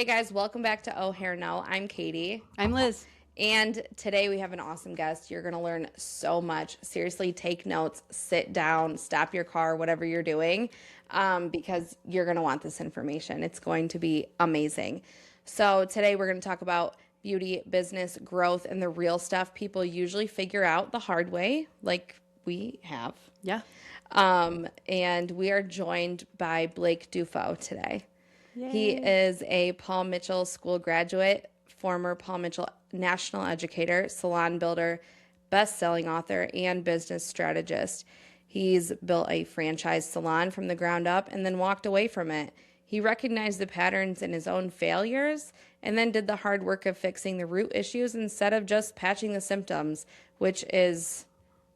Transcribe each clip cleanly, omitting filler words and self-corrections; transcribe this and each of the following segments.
Hey guys, welcome back to Oh Hair No. I'm Katie. I'm Liz. And today we have an awesome guest. You're going to learn so much. Seriously, take notes, sit down, stop your car, whatever you're doing, because you're going to want this information. It's going to be amazing. So today we're going to talk about beauty, business, growth, and the real stuff people usually figure out the hard way, like we have. Yeah. And we are joined by Blake Dufault today. Yay. He is a Paul Mitchell School graduate, former Paul Mitchell national educator, salon builder, best-selling author, and business strategist. He's built a franchise salon from the ground up and then walked away from it. He recognized the patterns in his own failures and then did the hard work of fixing the root issues instead of just patching the symptoms, which is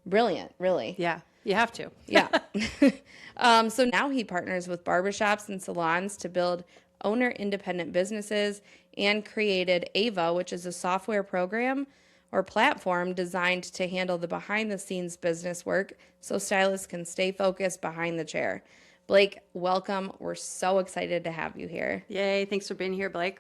brilliant, really. Yeah. You have to. Yeah. So now he partners with barbershops and salons to build owner-independent businesses and created AiVa, which is a software program or platform designed to handle the behind-the-scenes business work so stylists can stay focused behind the chair. Blake, welcome. We're so excited to have you here. Yay. Thanks for being here, Blake.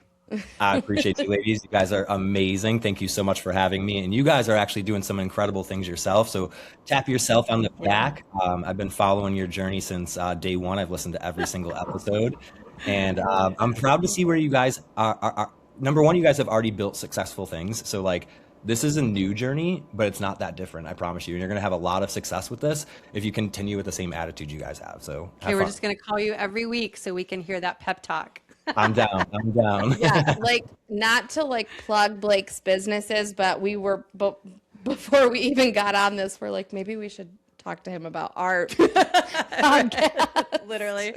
I appreciate you, ladies. You guys are amazing. Thank you so much for having me. And you guys are actually doing some incredible things yourself. So tap yourself on the back. I've been following your journey since day one. I've listened to every single episode. And I'm proud to see where you guys are. Number one, you guys have already built successful things. So like, this is a new journey, but it's not that different, I promise you. And you're going to have a lot of success with this if you continue with the same attitude you guys have. So Okay, we're just going to call you every week so we can hear that pep talk. I'm down. I'm down. Yeah, like not to like plug Blake's businesses, but we were before we even got on this, we're like, maybe we should talk to him about art. Literally.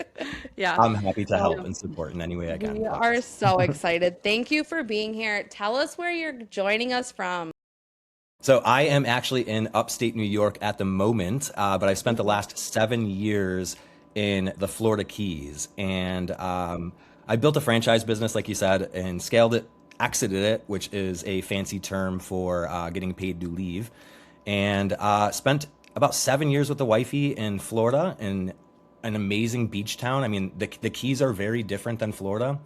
Yeah. I'm happy to help and support in any way I can. We are so excited. Thank you for being here. Tell us where you're joining us from. So I am actually in upstate New York at the moment, but I spent the last 7 years in the Florida Keys. And I built a franchise business, like you said, and scaled it, exited it, which is a fancy term for getting paid to leave. And spent about 7 years with the wifey in Florida in an amazing beach town. I mean, the Keys are very different than Florida.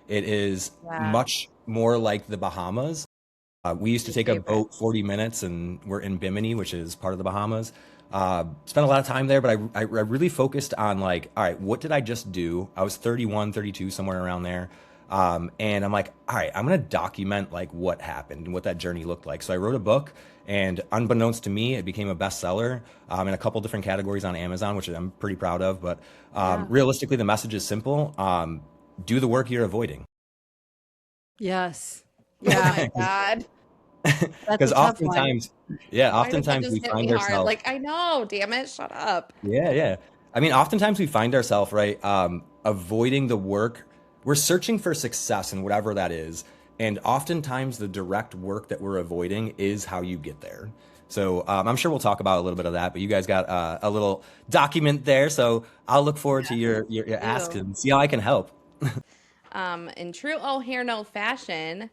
It is much more like the Bahamas. We used to take a boat 40 minutes and we're in Bimini, which is part of the Bahamas. Spent a lot of time there, but I really focused on like, all right, what did I just do? I was 31, 32, somewhere around there. And I'm like, all right, I'm going to document like what happened and what that journey looked like. So I wrote a book, and unbeknownst to me, it became a bestseller in a couple different categories on Amazon, which I'm pretty proud of. But realistically, the message is simple. Do the work you're avoiding. Yes. Yeah. Oh my God. Because oftentimes we find ourselves like, I know, damn it, shut up. Yeah. I mean, oftentimes we find ourselves, right, avoiding the work. We're searching for success in whatever that is. And oftentimes the direct work that we're avoiding is how you get there. So I'm sure we'll talk about a little bit of that, but you guys got a little document there. So I'll look forward to your ask and see how I can help. In true Oh Hair No fashion,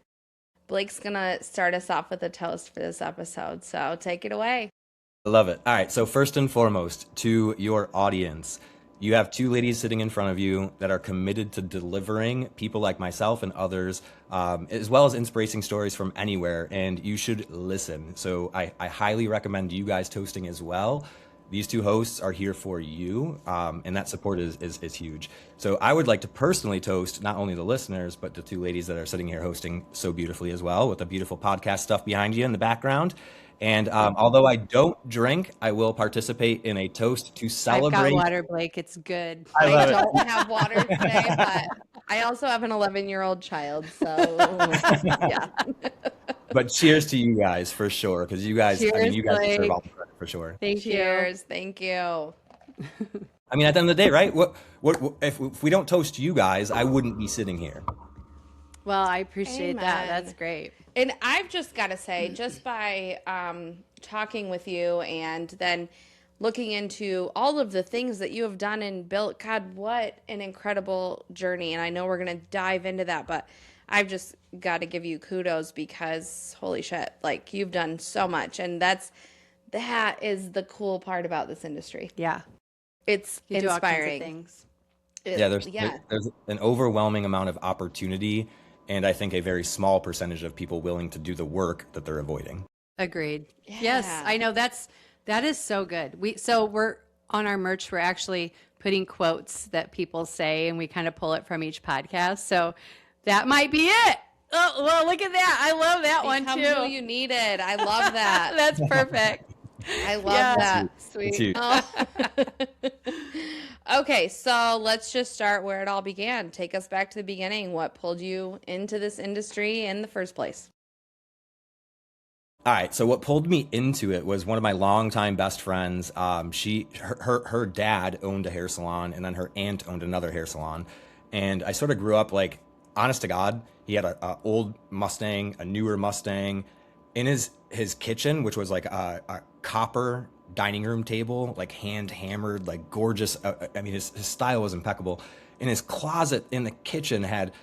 Blake's going to start us off with a toast for this episode. So take it away. I love it. All right. So first and foremost, to your audience, you have two ladies sitting in front of you that are committed to delivering people like myself and others, as well as inspiration stories from anywhere. And you should listen. So I highly recommend you guys toasting as well. These two hosts are here for you, and that support is huge. So I would like to personally toast not only the listeners, but the two ladies that are sitting here hosting so beautifully as well, with the beautiful podcast stuff behind you in the background. And although I don't drink, I will participate in a toast to celebrate. I've got water, Blake. It's good. I don't have water today, but I also have an 11-year-old child. So, yeah. But cheers to you guys for sure, because you guys, Cheers, you guys Blake. deserve all the credit for sure. Cheers. Thank you. I mean, at the end of the day, right? What if we don't toast you guys, I wouldn't be sitting here. Well, I appreciate that. Amen. That's great. And I've just got to say, just by talking with you and then looking into all of the things that you have done and built, God, what an incredible journey. And I know we're going to dive into that, but I've just got to give you kudos because holy shit, like you've done so much. And that is the cool part about this industry. Yeah. It's You do all kinds of inspiring. things. Yeah, there's Yeah. there's an overwhelming amount of opportunity, and I think a very small percentage of people willing to do the work that they're avoiding. Agreed. Yes, Yeah. I know that is so good. We're on our merch, we're actually putting quotes that people say and we kind of pull it from each podcast. So that might be it. Oh, well, look at that. I love that one Become who too. you needed. I love that. That's perfect. I love Yeah. that. It's Sweet. huge. Oh. Okay, so let's just start where it all began. Take us back to the beginning. What pulled you into this industry in the first place? All right. So what pulled me into it was one of my longtime best friends. Her dad owned a hair salon, and then her aunt owned another hair salon. And I sort of grew up like, honest to God, he had a old Mustang, a newer Mustang, in his kitchen, which was like a copper dining room table, like hand hammered, like gorgeous. I mean, his style was impeccable. In his closet in the kitchen had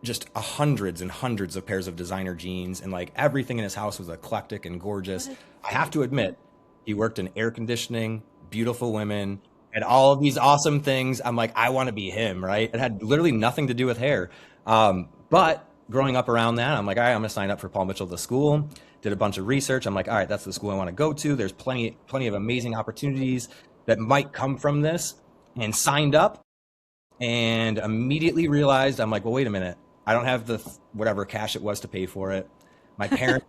just hundreds and hundreds of pairs of designer jeans, and like everything in his house was eclectic and gorgeous. I have to admit, he worked in air conditioning, beautiful women, and all of these awesome things. I'm like, I want to be him, right? It had literally nothing to do with hair. But growing up around that, I'm like, all right, I'm going to sign up for Paul Mitchell, the school. Did a bunch of research. I'm like, all right, that's the school I want to go to. There's plenty of amazing opportunities that might come from this, and signed up and immediately realized, I'm like, well, wait a minute. I don't have the whatever cash it was to pay for it. My parents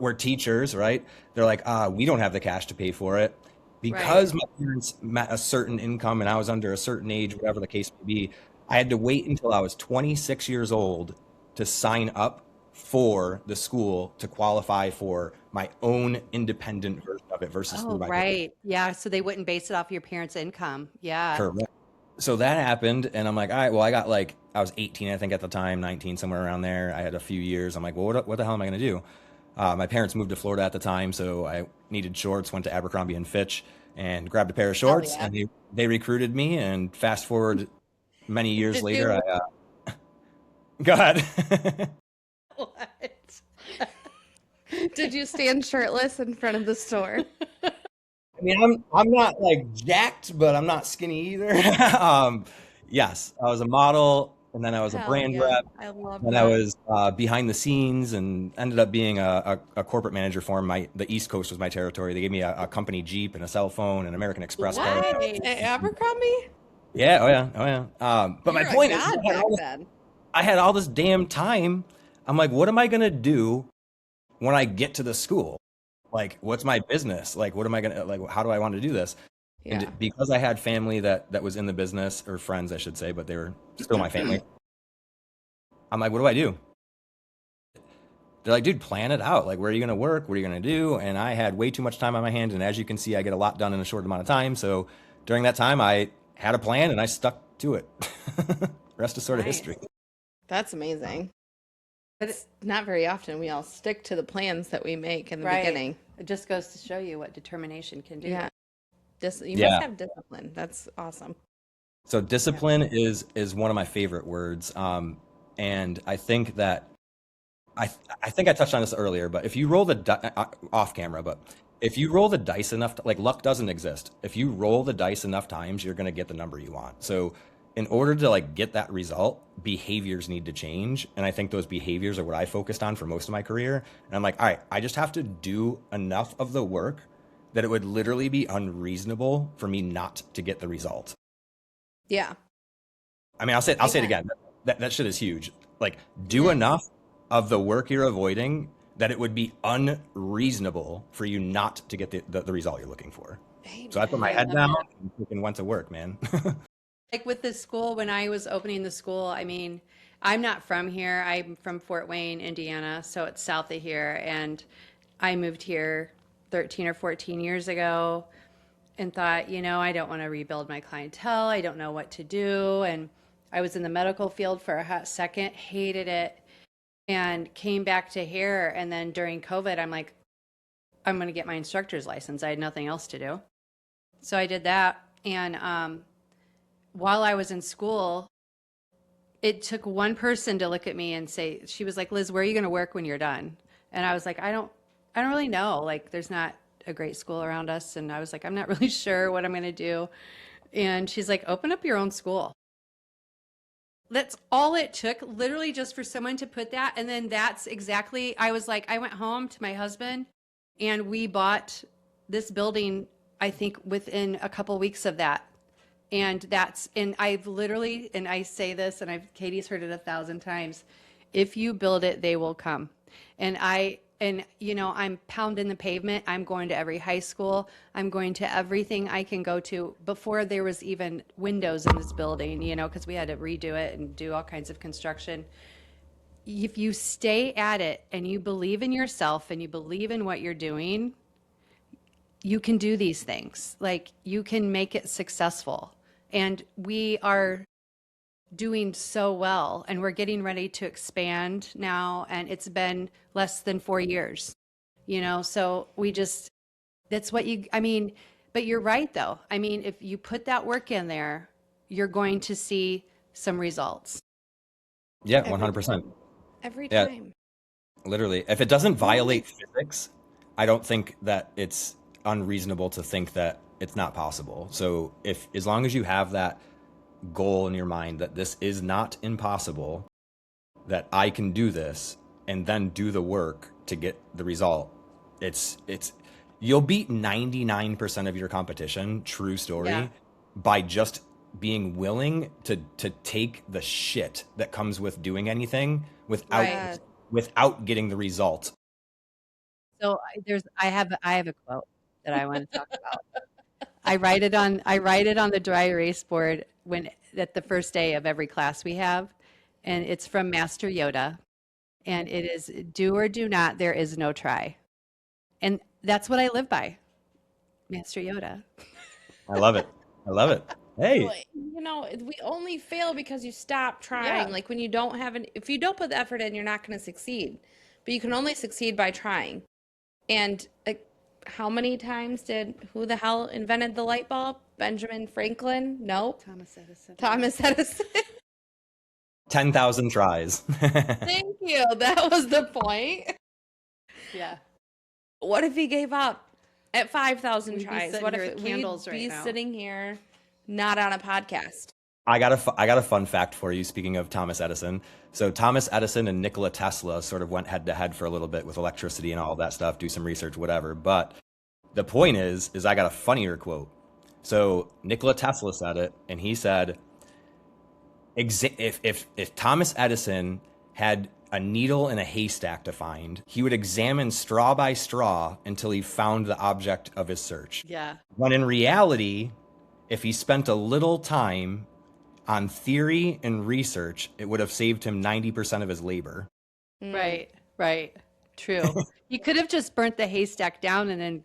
were teachers, right? They're like, we don't have the cash to pay for it. Right. Because my parents met a certain income and I was under a certain age, whatever the case may be, I had to wait until I was 26 years old to sign up for the school to qualify for my own independent version of it versus through Oh, my parents. right. Yeah. So they wouldn't base it off your parents' income. Yeah. Correct. So that happened, and I'm like, all right, well, I was 18, I think at the time, 19, somewhere around there. I had a few years. I'm like, well, what the hell am I going to do? My parents moved to Florida at the time, so I needed shorts, went to Abercrombie and Fitch and grabbed a pair of Hell shorts, yeah. and they recruited me. And fast forward many years Did later, you go ahead. What? did you stand shirtless in front of the store? I mean, I'm not like jacked, but I'm not skinny either. Yes, I was a model, and then I was a Hell brand yeah. rep. I love And I that. was behind the scenes and ended up being a corporate manager for 'em. The East Coast was my territory. They gave me a company Jeep and a cell phone and American Express card. What? At Nice. Abercrombie? Yeah, oh yeah, oh yeah. But my You're a point is, god back then. I had all this damn time. I'm like, what am I gonna do when I get to the school? Like, what's my business? Like, what am I gonna like? How do I want to do this? And Yeah. because I had family that was in the business, or friends, I should say, but they were still my family. I'm like, what do I do? They're like, dude, plan it out. Like, where are you going to work? What are you going to do? And I had way too much time on my hands. And as you can see, I get a lot done in a short amount of time. So during that time, I had a plan and I stuck to it. Rest is sort of Nice. history. That's amazing. But It's not very often we all stick to the plans that we make in the right. beginning. It just goes to show you what determination can do. Yeah. You Yeah. must have discipline. That's awesome. So discipline is one of my favorite words. And I think that I think I touched on this earlier, but if you roll off camera, but if you roll the dice enough, like luck doesn't exist. If you roll the dice enough times, you're going to get the number you want. So in order to like get that result, behaviors need to change. And I think those behaviors are what I focused on for most of my career. And I'm like, all right, I just have to do enough of the work that it would literally be unreasonable for me not to get the result. Yeah. I mean, I'll say it Amen. again. That shit is huge. Like, do Yeah. enough of the work you're avoiding that it would be unreasonable for you not to get the result you're looking for. So I put my head down and freaking went to work, man. Like with the school, when I was opening the school, I mean, I'm not from here. I'm from Fort Wayne, Indiana, so it's south of here. And I moved here 13 or 14 years ago and thought, I don't want to rebuild my clientele. I don't know what to do. And I was in the medical field for a hot second, hated it, and came back to here. And then during COVID, I'm like, I'm going to get my instructor's license. I had nothing else to do. So I did that. And while I was in school, it took one person to look at me and say, she was like, Liz, where are you going to work when you're done? And I was like, I don't really know. Like, there's not a great school around us. And I was like, I'm not really sure what I'm going to do. And she's like, open up your own school. that's all it took, literally just for someone to put that. And then that's exactly, I was like, I went home to my husband and we bought this building, I think within a couple weeks of that. And and I've literally, and I say this, and Katie's heard it 1,000 times. If you build it, they will come. And I'm pounding the pavement. I'm going to every high school. I'm going to everything I can go to before there was even windows in this building, because we had to redo it and do all kinds of construction. If you stay at it and you believe in yourself and you believe in what you're doing, you can do these things. Like, you can make it successful. And we are doing so well, and we're getting ready to expand now, and it's been less than 4 years, so that's what but you're right though. If you put that work in there, you're going to see some results. Yeah, 100%. Every Yeah. time. Literally. If it doesn't violate physics, I don't think that it's unreasonable to think that it's not possible. So as long as you have that goal in your mind that this is not impossible, that I can do this, and then do the work to get the result, you'll beat 99% of your competition, true story, Yeah. by just being willing to take the shit that comes with doing anything Right. without getting the result. So I have a quote that I want to talk about. I write it on the dry erase board at the first day of every class we have, and it's from Master Yoda, and it is, do or do not, there is no try. And that's what I live by. Master Yoda. I love it. I love it. Hey, We only fail because you stop trying. Yeah. Like, when you don't if you don't put the effort in, you're not going to succeed. But you can only succeed by trying. And how many times who the hell invented the light bulb? Benjamin Franklin? Nope. Thomas Edison. Thomas Edison. 10,000 tries. Thank you. That was the point. Yeah. What if he gave up at 5,000 We'd be tries? sitting What here if with we'd candles be right now. sitting here not on a podcast? I got a fun fact for you. Speaking of Thomas Edison, so Thomas Edison and Nikola Tesla sort of went head to head for a little bit with electricity and all that stuff. Do some research, whatever. But the point is I got a funnier quote. So Nikola Tesla said it, and he said, if Thomas Edison had a needle in a haystack to find, he would examine straw by straw until he found the object of his search. Yeah. When in reality, if he spent a little time on theory and research, it would have saved him 90% of his labor. Right. True. You could have just burnt the haystack down and then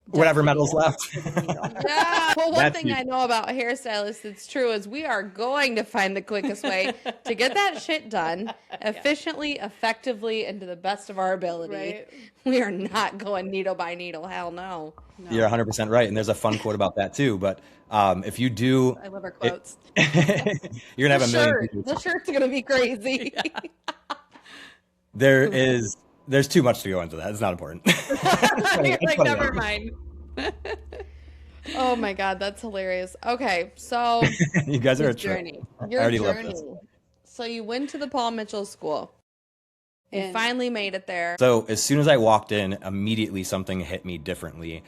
Whatever metal's left. Yeah. Well, one That's thing you. I know about hairstylists that's true is we are going to find the quickest way to get that shit done efficiently, effectively, and to the best of our ability. Right. We are not going needle by needle. Hell no. You're 100% right. And there's a fun quote about that too. But if you do, I love our quotes. you're going to have a million Shirt. The shirt's going to be crazy. There's too much to go into that. It's not important. You're It's like, funny. never mind. Oh my God, that's hilarious. Okay, so You guys are a His trip. journey. your I already love journey. this. So you went to the Paul Mitchell School. You And- finally made it there. So as soon as I walked in, immediately something hit me differently.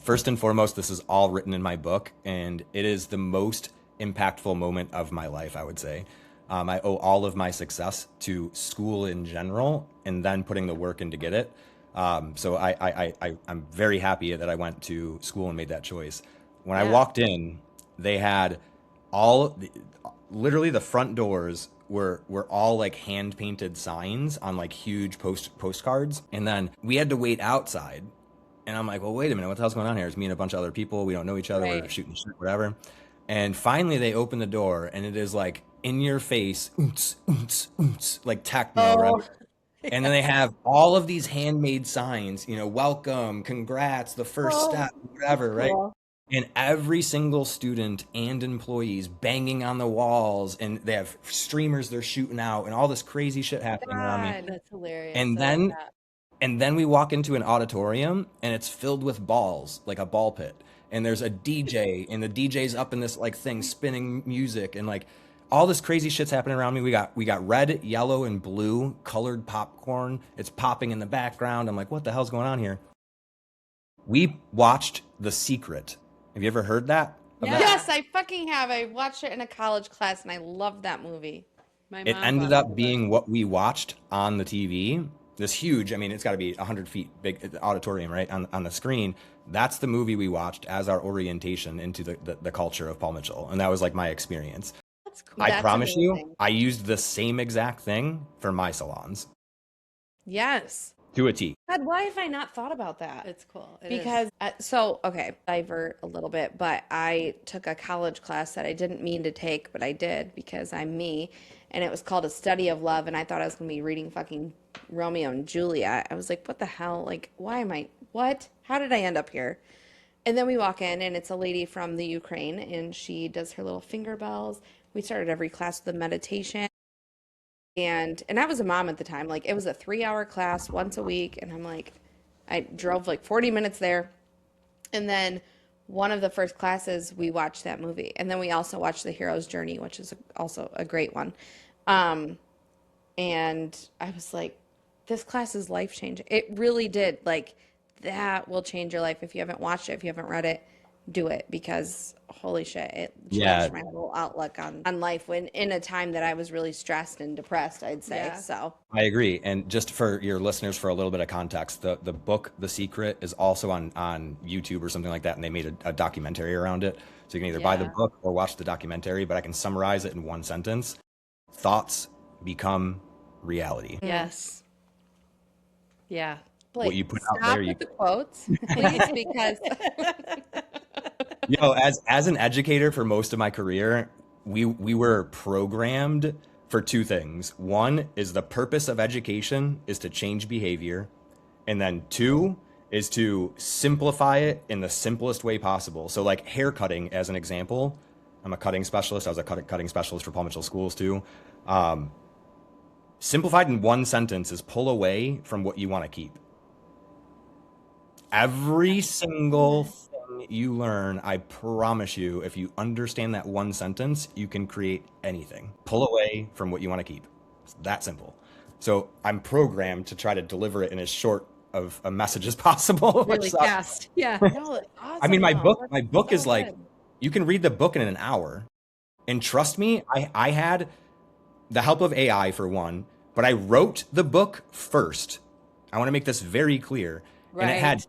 First and foremost, this is all written in my book, and it is the most impactful moment of my life, I would say. I owe all of my success to school in general, and then putting the work in to get it. So I'm very happy that I went to school and made that choice. When I walked in, they had literally the front doors were all like hand painted signs on like huge postcards, and then we had to wait outside. And I'm like, well, wait a minute, what the hell's going on here? It's me and a bunch of other people. We don't know each other. We're Right. shooting shit, whatever. And finally, they open the door, and it is like in your face, oonts, oonts, oonts, like techno, right? And then they have all of these handmade signs, welcome, congrats, the first step, whatever, right? And every single student and employees banging on the walls, and they have streamers they're shooting out, and all this crazy shit happening around me. God. That's hilarious. And I love then that. and then we walk into an auditorium, and it's filled with balls, like a ball pit. And there's a DJ, and the DJ's up in this like thing spinning music, and like all this crazy shit's happening around me. We got red, yellow, and blue colored popcorn. It's popping in the background. I'm like, what the hell's going on here? We watched The Secret. Have you ever heard that? Yeah. Yes, I fucking have. I watched it in a college class and I loved that movie. It ended up being what we watched on the TV. This huge, I mean, it's got to be 100 feet big auditorium, right, on the screen. That's the movie we watched as our orientation into the culture of Paul Mitchell. And that was like my experience. That's cool. I promise you, I used the same exact thing for my salons. Yes. To a T. God, why have I not thought about that? It's cool. Because, okay, divert a little bit, but I took a college class that I didn't mean to take, but I did because I'm me. And it was called A Study of Love. And I thought I was going to be reading fucking Romeo and Juliet. I was like, what the hell? Like, what? How did I end up here? And then we walk in and it's a lady from the Ukraine and she does her little finger bells. We started every class with a meditation. And I was a mom at the time. Like, it was a 3-hour class once a week. And I'm like, I drove like 40 minutes there. And then one of the first classes, we watched that movie. And then we also watched The Hero's Journey, which is also a great one. And I was like, this class is life-changing. It really did. Like, that will change your life. If you haven't watched it, if you haven't read it, do it, because holy shit, it changed my whole outlook on life when in a time that I was really stressed and depressed, I'd say. Yeah. So I agree. And just for your listeners, for a little bit of context, the book The Secret is also on YouTube or something like that, and they made a documentary around it. So you can either buy the book or watch the documentary, but I can summarize it in one sentence. Thoughts become reality. Yes. Yeah. Blake, What you put out stop there, with the quotes, please, because you know, as an educator for most of my career, we were programmed for two things. One is the purpose of education is to change behavior, and then two is to simplify it in the simplest way possible. So like hair cutting, as an example, I'm a cutting specialist. I was a cutting specialist for Paul Mitchell schools too. Simplified in one sentence is pull away from what you want to keep. Every single thing you learn, I promise you, if you understand that one sentence, you can create anything. Pull away from what you want to keep. It's that simple. So I'm programmed to try to deliver it in as short of a message as possible. Really fast. Yeah. no, it's awesome. I mean, my though. book That's is so like, good. you can read the book in an hour. And trust me, I had the help of AI for one, but I wrote the book first. I want to make this very clear. And it had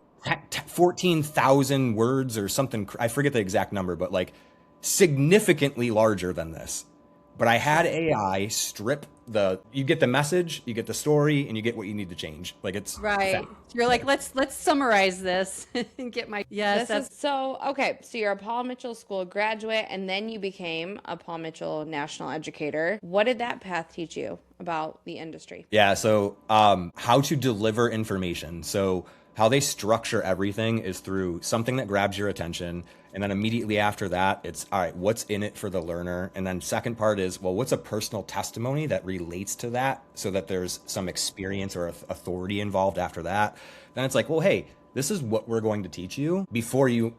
14,000 words or something. I forget the exact number, but like significantly larger than this. But I had AI strip you get the message, you get the story, and you get what you need to change. Like it's Right. You're like, let's summarize this and get my, Okay, so you're a Paul Mitchell School graduate, and then you became a Paul Mitchell National Educator. What did that path teach you about the industry? Yeah, so how to deliver information. So how they structure everything is through something that grabs your attention. And then immediately after that, it's, all right, what's in it for the learner? And then second part is, well, what's a personal testimony that relates to that so that there's some experience or authority involved after that? Then it's like, well, hey, this is what we're going to teach you before you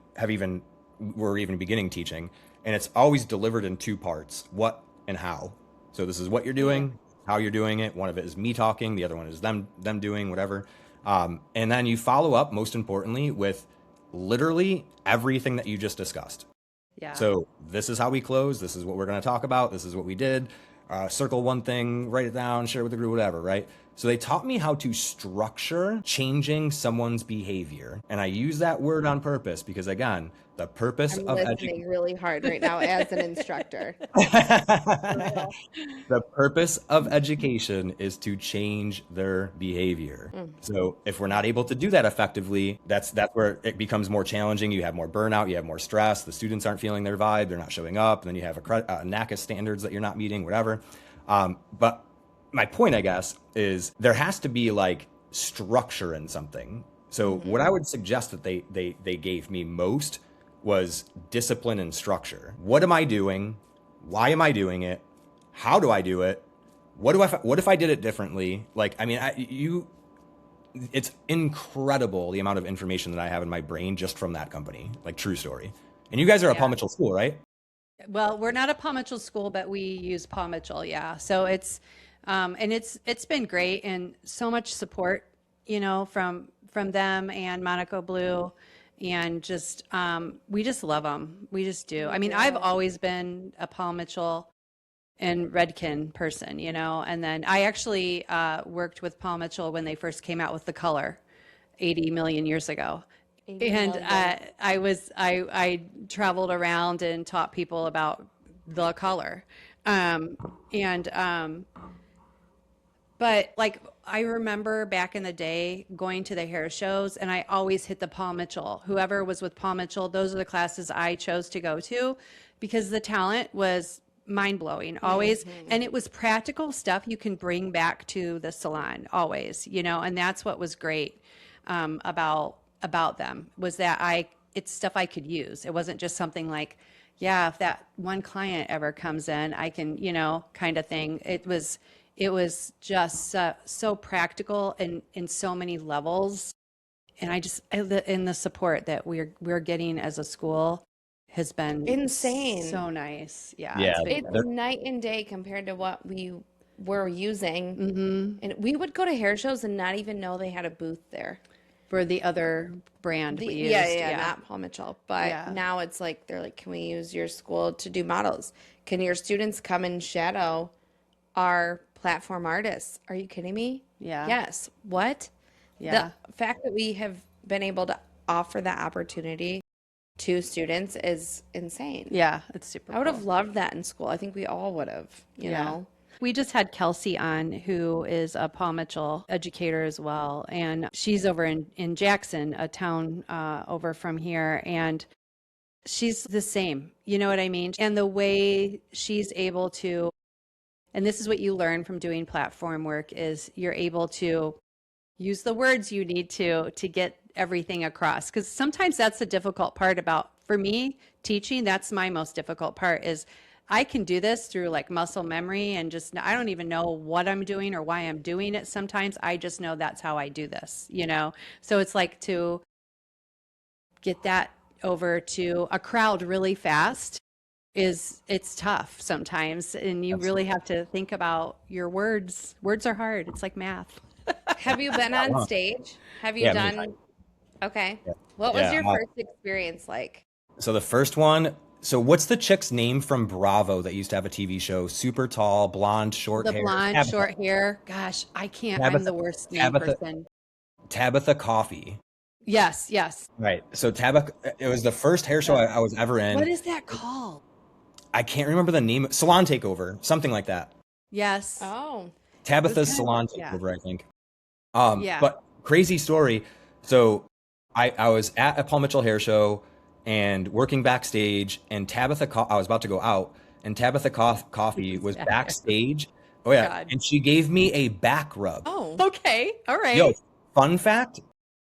we're even beginning teaching. And it's always delivered in two parts, what and how. So this is what you're doing, how you're doing it. One of it is me talking. The other one is them doing whatever. And then you follow up, most importantly, with literally everything that you just discussed. Yeah. So this is how we close. This is what we're going to talk about. This is what we did. Circle one thing, write it down, share it with the group, whatever, right? So they taught me how to structure changing someone's behavior. And I use that word on purpose because, again, the purpose I'm of listening really hard right now as an instructor. The purpose of education is to change their behavior. So if we're not able to do that effectively, that's where it becomes more challenging. You have more burnout, you have more stress. The students aren't feeling their vibe, they're not showing up, and then you have a NACA standards that you're not meeting, whatever. But my point, I guess, is there has to be like structure in something. So what I would suggest that they gave me most was discipline and structure. What am I doing? Why am I doing it? How do I do it? What if I did it differently? Like, I mean, it's incredible the amount of information that I have in my brain just from that company. Like, true story. And you guys are a Paul Mitchell school, right? Well, we're not a Paul Mitchell school, but we use Paul Mitchell. Yeah. So and it's been great and so much support, from them and Monaco Blue, and just we just love them. We just do. I mean, I've always been a Paul Mitchell and Redken person, and then I actually worked with Paul Mitchell when they first came out with the color 80 million years ago. 80 And million. I traveled around and taught people about the color. And but like I remember back in the day going to the hair shows, and I always hit the Paul Mitchell. Whoever was with Paul Mitchell, those are the classes I chose to go to because the talent was mind blowing always. And it was practical stuff you can bring back to the salon always, and that's what was great about them, was that it's stuff I could use. It wasn't just something like, yeah, if that one client ever comes in, I can, kind of thing. It was just so practical and in so many levels. And the support that we're getting as a school has been Insane. so nice. Yeah. Yeah, It's night and day compared to what we were using. And we would go to hair shows and not even know they had a booth there. For the other brand we used. Yeah, not Paul Mitchell. But Yeah. now it's like, they're like, can we use your school to do models? Can your students come and shadow our platform artists? Are you kidding me? Yeah. Yes. What? Yeah. The fact that we have been able to offer that opportunity to students is insane. Yeah, it's super I would cool. have loved that in school. I think we all would have, you know? We just had Kelsey on, who is a Paul Mitchell educator as well. And she's over in Jackson, a town over from here. And she's the same. You know what I mean? And the way she's able to, and this is what you learn from doing platform work, is you're able to use the words you need to get everything across. Because sometimes that's the difficult part about, for me, teaching. That's my most difficult part, is I can do this through like muscle memory and just, I don't even know what I'm doing or why I'm doing it sometimes. I just know that's how I do this, So it's like to get that over to a crowd really fast it's tough sometimes. And you really have to think about your words. Words are hard. It's like math. Have you been on stage? Have you Yeah, done? Okay. What was your first experience like? So the first one. So what's the chick's name from Bravo that used to have a TV show? Super tall, blonde, short hair. The blonde, short hair. Gosh, I can't. I'm the worst name person. Tabitha Coffee. Yes. Right. So Tabitha, it was the first hair show I was ever in. What is that called? I can't remember the name. Salon Takeover, something like that. Yes. Oh. Tabitha's Salon Takeover, I think. Yeah. But crazy story. So I was at a Paul Mitchell hair show and working backstage, and I was about to go out, and Tabitha Coffee was backstage. Oh yeah, God. And she gave me a back rub. Oh. Okay. All right. Yo, fun fact: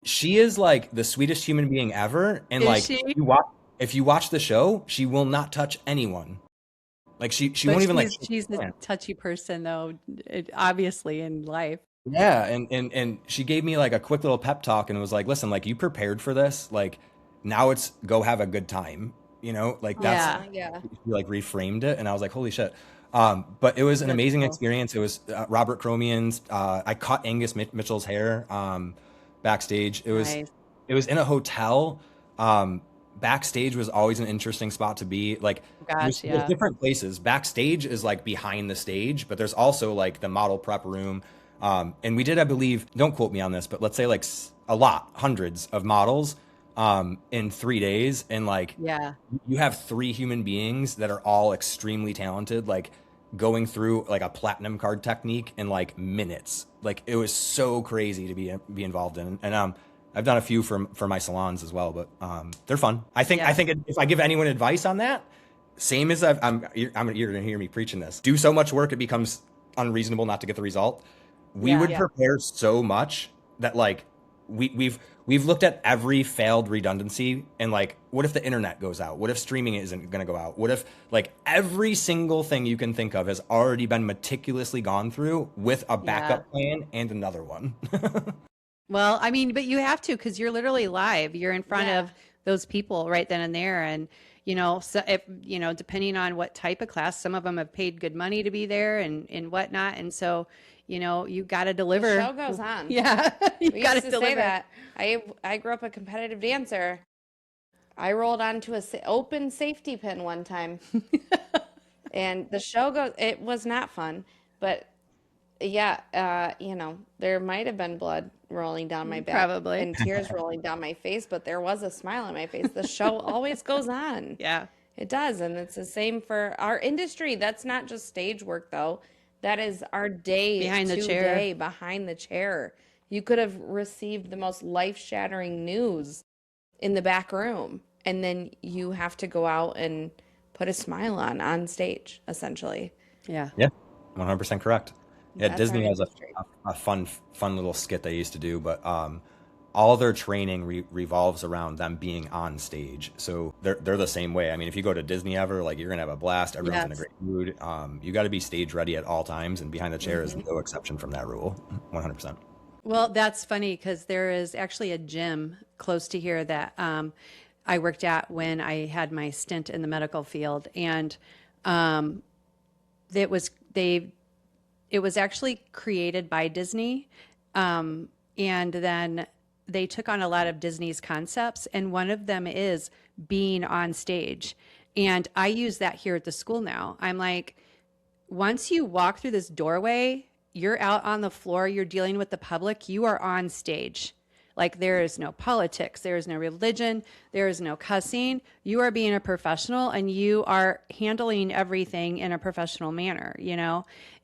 she is like the sweetest human being ever, and Is like she? if you watch the show, she will not touch anyone. Like she won't even like. She's a touchy person though, obviously in life. Yeah, and she gave me like a quick little pep talk and was like, "Listen, like you prepared for this, like." Now it's go have a good time, like that's, Yeah. she like reframed it. And I was like, holy shit. But it was an amazing experience. It was Robert Cromian's, I caught Angus Mitchell's hair backstage. It was in a hotel. Backstage was always an interesting spot to be. Like there's different places. Backstage is like behind the stage, but there's also like the model prep room. And we did, I believe, don't quote me on this, but let's say like hundreds of models in 3 days, and like you have 3 human beings that are all extremely talented, like going through like a platinum card technique in like minutes. Like it was so crazy to be involved in, and I've done a few for my salons as well, but they're fun. I think if I give anyone advice on that, same as you're gonna hear me preaching this. Do so much work it becomes unreasonable not to get the result. We would prepare so much that like we've looked at every failed redundancy, and like, what if the internet goes out? What if streaming isn't going to go out? What if like every single thing you can think of has already been meticulously gone through with a backup plan and another one? Well, I mean, but you have to, because you're literally live. You're in front of those people right then and there. And, so if, depending on what type of class, some of them have paid good money to be there and whatnot. And so, you got to deliver. The show goes on. Yeah. You We got used to to say deliver. that. I grew up a competitive dancer. I rolled onto a open safety pin one time. And the show goes, it was not fun, but yeah, there might have been blood rolling down my back Probably. and tears rolling down my face, but there was a smile on my face. The show always goes on. Yeah. It does. And it's the same for our industry. That's not just stage work, though. That is our day Behind the to chair. day behind the chair. You could have received the most life-shattering news in the back room, and then you have to go out and put a smile on stage, essentially. Yeah. Yeah, 100% correct. Yeah, That's Disney our has industry. a fun little skit they used to do, but all their training revolves around them being on stage. So they're the same way. I mean, if you go to Disney ever, like, you're gonna have a blast. Everyone's in a Yes. great mood. You got to be stage ready at all times, and behind the chair is no exception from that rule. 100%. Well, that's funny because there is actually a gym close to here that I worked at when I had my stint in the medical field, and it was actually created by Disney, and then they took on a lot of Disney's concepts, and one of them is being on stage. And I use that here at the school now. I'm like, once you walk through this doorway, you're out on the floor, you're dealing with the public, you are on stage. Like, there is no politics, there is no religion, there is no cussing. You are being a professional and you are handling everything in a professional manner,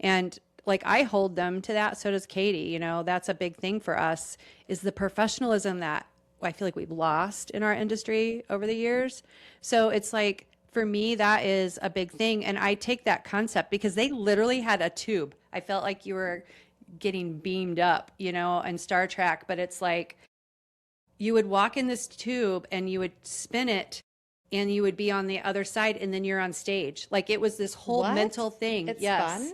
And like, I hold them to that. So does Katie. That's a big thing for us, is the professionalism that I feel like we've lost in our industry over the years. So it's like, for me, that is a big thing. And I take that concept because they literally had a tube. I felt like you were getting beamed up, in Star Trek, but it's like you would walk in this tube and you would spin it and you would be on the other side and then you're on stage. Like, it was this whole What? mental thing. It's Yes. fun?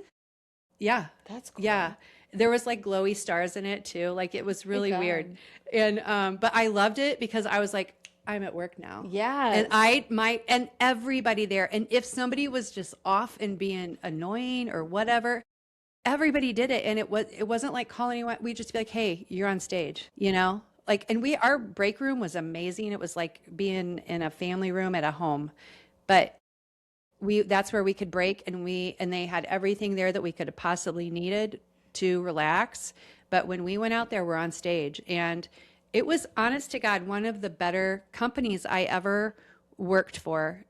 Yeah. That's cool. Yeah. There was like glowy stars in it too. Like, it was really God. weird. And but I loved it because I was like, I'm at work now. Yes. And everybody there. And if somebody was just off and being annoying or whatever, everybody did it. And it wasn't like calling anyone. We'd just be like, hey, you're on stage, Like, and our break room was amazing. It was like being in a family room at a home. But that's where we could break, and they had everything there that we could have possibly needed to relax. But when we went out there, we're on stage, and it was, honest to God, one of the better companies I ever worked for,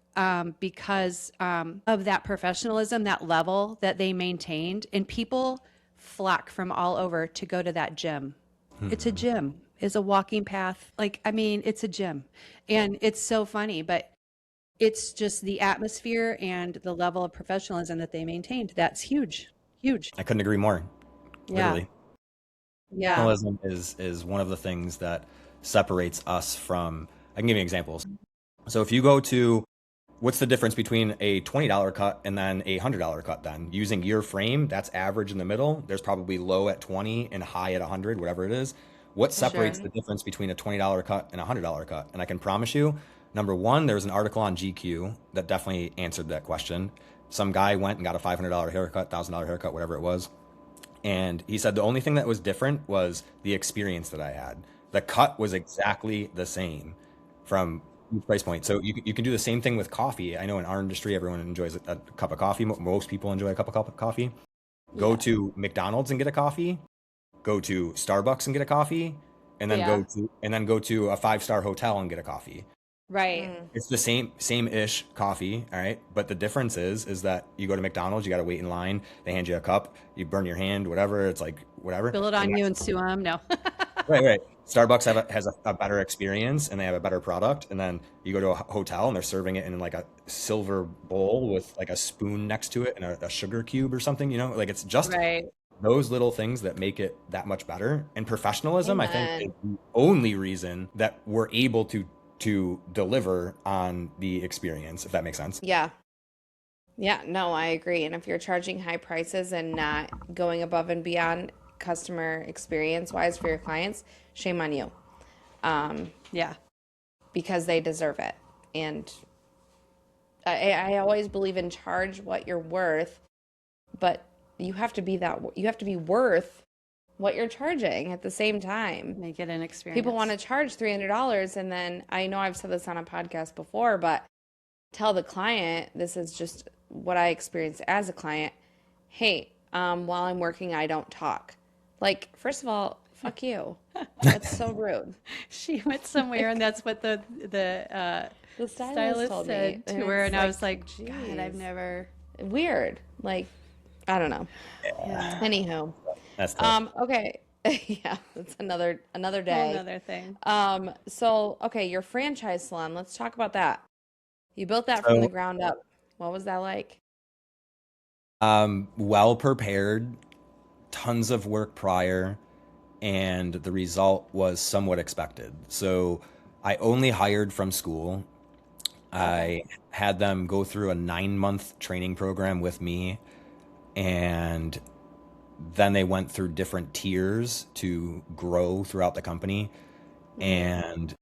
because of that professionalism, that level that they maintained. And people flock from all over to go to that gym. It's a gym. It's a walking path. Like, I mean, it's a gym. And it's so funny, but it's just the atmosphere and the level of professionalism that they maintained. That's huge. Huge. I couldn't agree more. Yeah. Literally. Yeah. Professionalism is one of the things that separates us from, I can give you examples. So if you go to, what's the difference between a $20 cut and then a $100 cut then? Using your frame, that's average in the middle. There's probably low at 20 and high at 100, whatever it is. What separates the difference between a $20 cut and a $100 cut? And I can promise you, number one, there was an article on GQ that definitely answered that question. Some guy went and got a $500 haircut, $1,000 haircut, whatever it was. And he said the only thing that was different was the experience that I had. The cut was exactly the same from each price point. So you can do the same thing with coffee. I know in our industry, everyone enjoys a cup of coffee. Most people enjoy a cup of coffee. Go to McDonald's and get a coffee. Go to Starbucks and get a coffee. And then go to a 5-star hotel and get a coffee. Right. It's the same-ish coffee, all right? But the difference is that you go to McDonald's, you got to wait in line. They hand you a cup, you burn your hand, whatever. It's like, whatever. Spill it on you and sue them. No. Right. Starbucks has a better experience and they have a better product. And then you go to a hotel and they're serving it in like a silver bowl with like a spoon next to it and a sugar cube or something, like it's just Right. those little things that make it that much better. And professionalism, I think, is the only reason that we're able to deliver on the experience, if that makes sense. Yeah. Yeah, no, I agree. And if you're charging high prices and not going above and beyond customer experience wise for your clients, shame on you. Yeah. because they deserve it. And I always believe in charge what you're worth, but you have to be worth what you're charging at the same time. Make it an experience. People want to charge $300, and then I know I've said this on a podcast before, but tell the client, this is just what I experienced as a client. Hey, while I'm working, I don't talk. Like, first of all, fuck you. That's so rude. She went somewhere, and that's what the stylist told said me. to her, and I was like, like, God, I've never. Weird. Like, I don't know. Yeah. Anywho. That's tough. Okay. Yeah, that's another day. Another thing. So okay, your franchise salon. Let's talk about that. You built that from the ground up. What was that like? Well prepared, tons of work prior, and the result was somewhat expected. So I only hired from school. I had them go through a 9-month training program with me, and then they went through different tiers to grow throughout the company and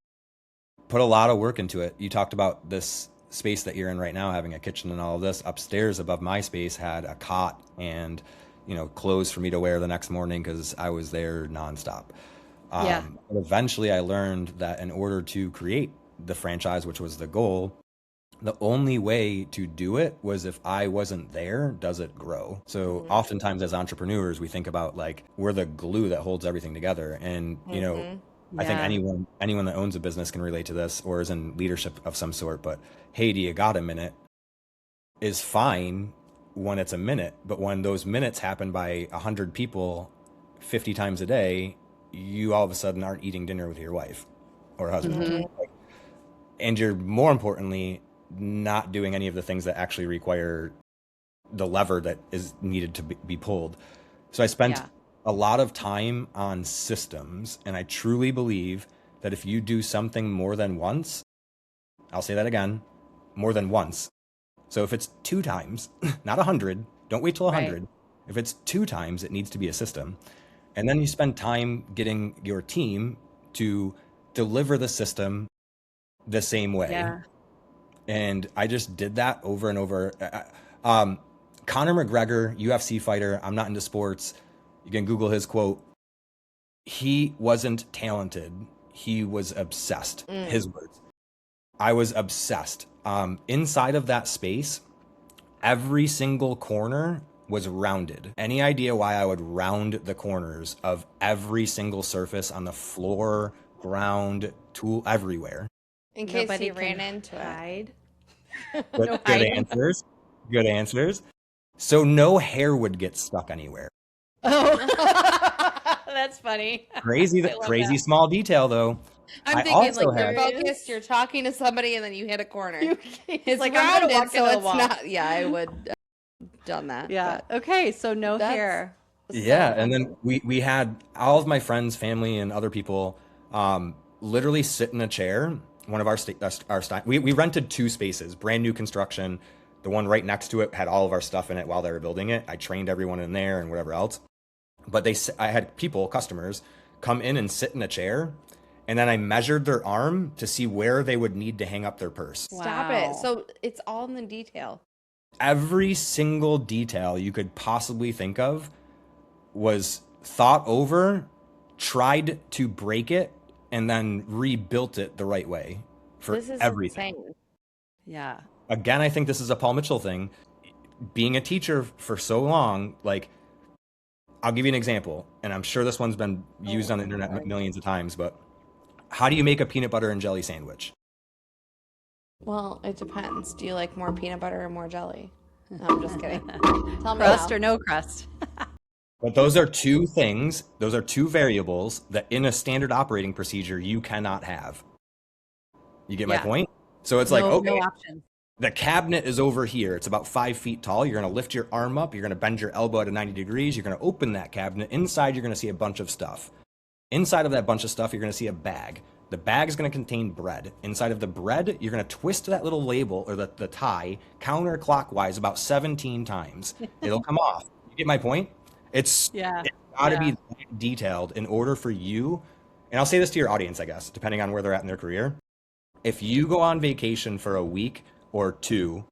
put a lot of work into it. You talked about this space that you're in right now, having a kitchen and all of this. Upstairs above my space had a cot and, clothes for me to wear the next morning because I was there nonstop. But eventually I learned that in order to create the franchise, which was the goal, the only way to do it was if I wasn't there, does it grow? So oftentimes as entrepreneurs, we think about like, we're the glue that holds everything together. And, I think anyone that owns a business can relate to this or is in leadership of some sort. But hey, do you got a minute? Is fine when it's a minute. But when those minutes happen by 100 people 50 times a day, you all of a sudden aren't eating dinner with your wife or husband. And you're, more importantly, not doing any of the things that actually require the lever that is needed to be pulled. So I spent a lot of time on systems, and I truly believe that if you do something more than once, I'll say that again, more than once. So if it's 2 times, not 100, don't wait till 100. Right. If it's 2 times, it needs to be a system. And then you spend time getting your team to deliver the system the same way. Yeah. And I just did that over and over. Conor McGregor, UFC fighter, I'm not into sports. You can Google his quote. He wasn't talented. He was obsessed. His words. I was obsessed. Inside of that space, every single corner was rounded. Any idea why I would round the corners of every single surface on the floor, ground, tool, everywhere? In case he ran into it. Good answers. Good answers. So no hair would get stuck anywhere. Oh, that's funny. Crazy small detail though. I'm thinking like you're focused, you're talking to somebody, and then you hit a corner. It's like rounded, so it's not. Yeah, I would have done that. Yeah. Okay. So no hair. Yeah, and then we had all of my friends, family, and other people literally sit in a chair. One of our we rented 2 spaces, brand new construction. The one right next to it had all of our stuff in it while they were building it. I trained everyone in there and whatever else. But I had customers, come in and sit in a chair, and then I measured their arm to see where they would need to hang up their purse. Wow. Stop it. So it's all in the detail. Every single detail you could possibly think of was thought over, tried to break it, and then rebuilt it the right way for everything. Insane. Yeah. Again, I think this is a Paul Mitchell thing. Being a teacher for so long, like, I'll give you an example, and I'm sure this one's been used on the internet millions of times, but how do you make a peanut butter and jelly sandwich? Well, it depends. Do you like more peanut butter or more jelly? No, I'm just kidding. Tell me crust or no crust. But those are 2 things, those are 2 variables that in a standard operating procedure you cannot have. You get my point? So it's like, okay, the cabinet is over here. It's about 5 feet tall. You're going to lift your arm up. You're going to bend your elbow at 90 degrees. You're going to open that cabinet. Inside, you're going to see a bunch of stuff. Inside of that bunch of stuff, you're going to see a bag. The bag is going to contain bread. Inside of the bread, you're going to twist that little label or the tie counterclockwise about 17 times. It'll come off. You get my point? It's got to be detailed in order for you. And I'll say this to your audience, I guess, depending on where they're at in their career. if you go on vacation for a week or two,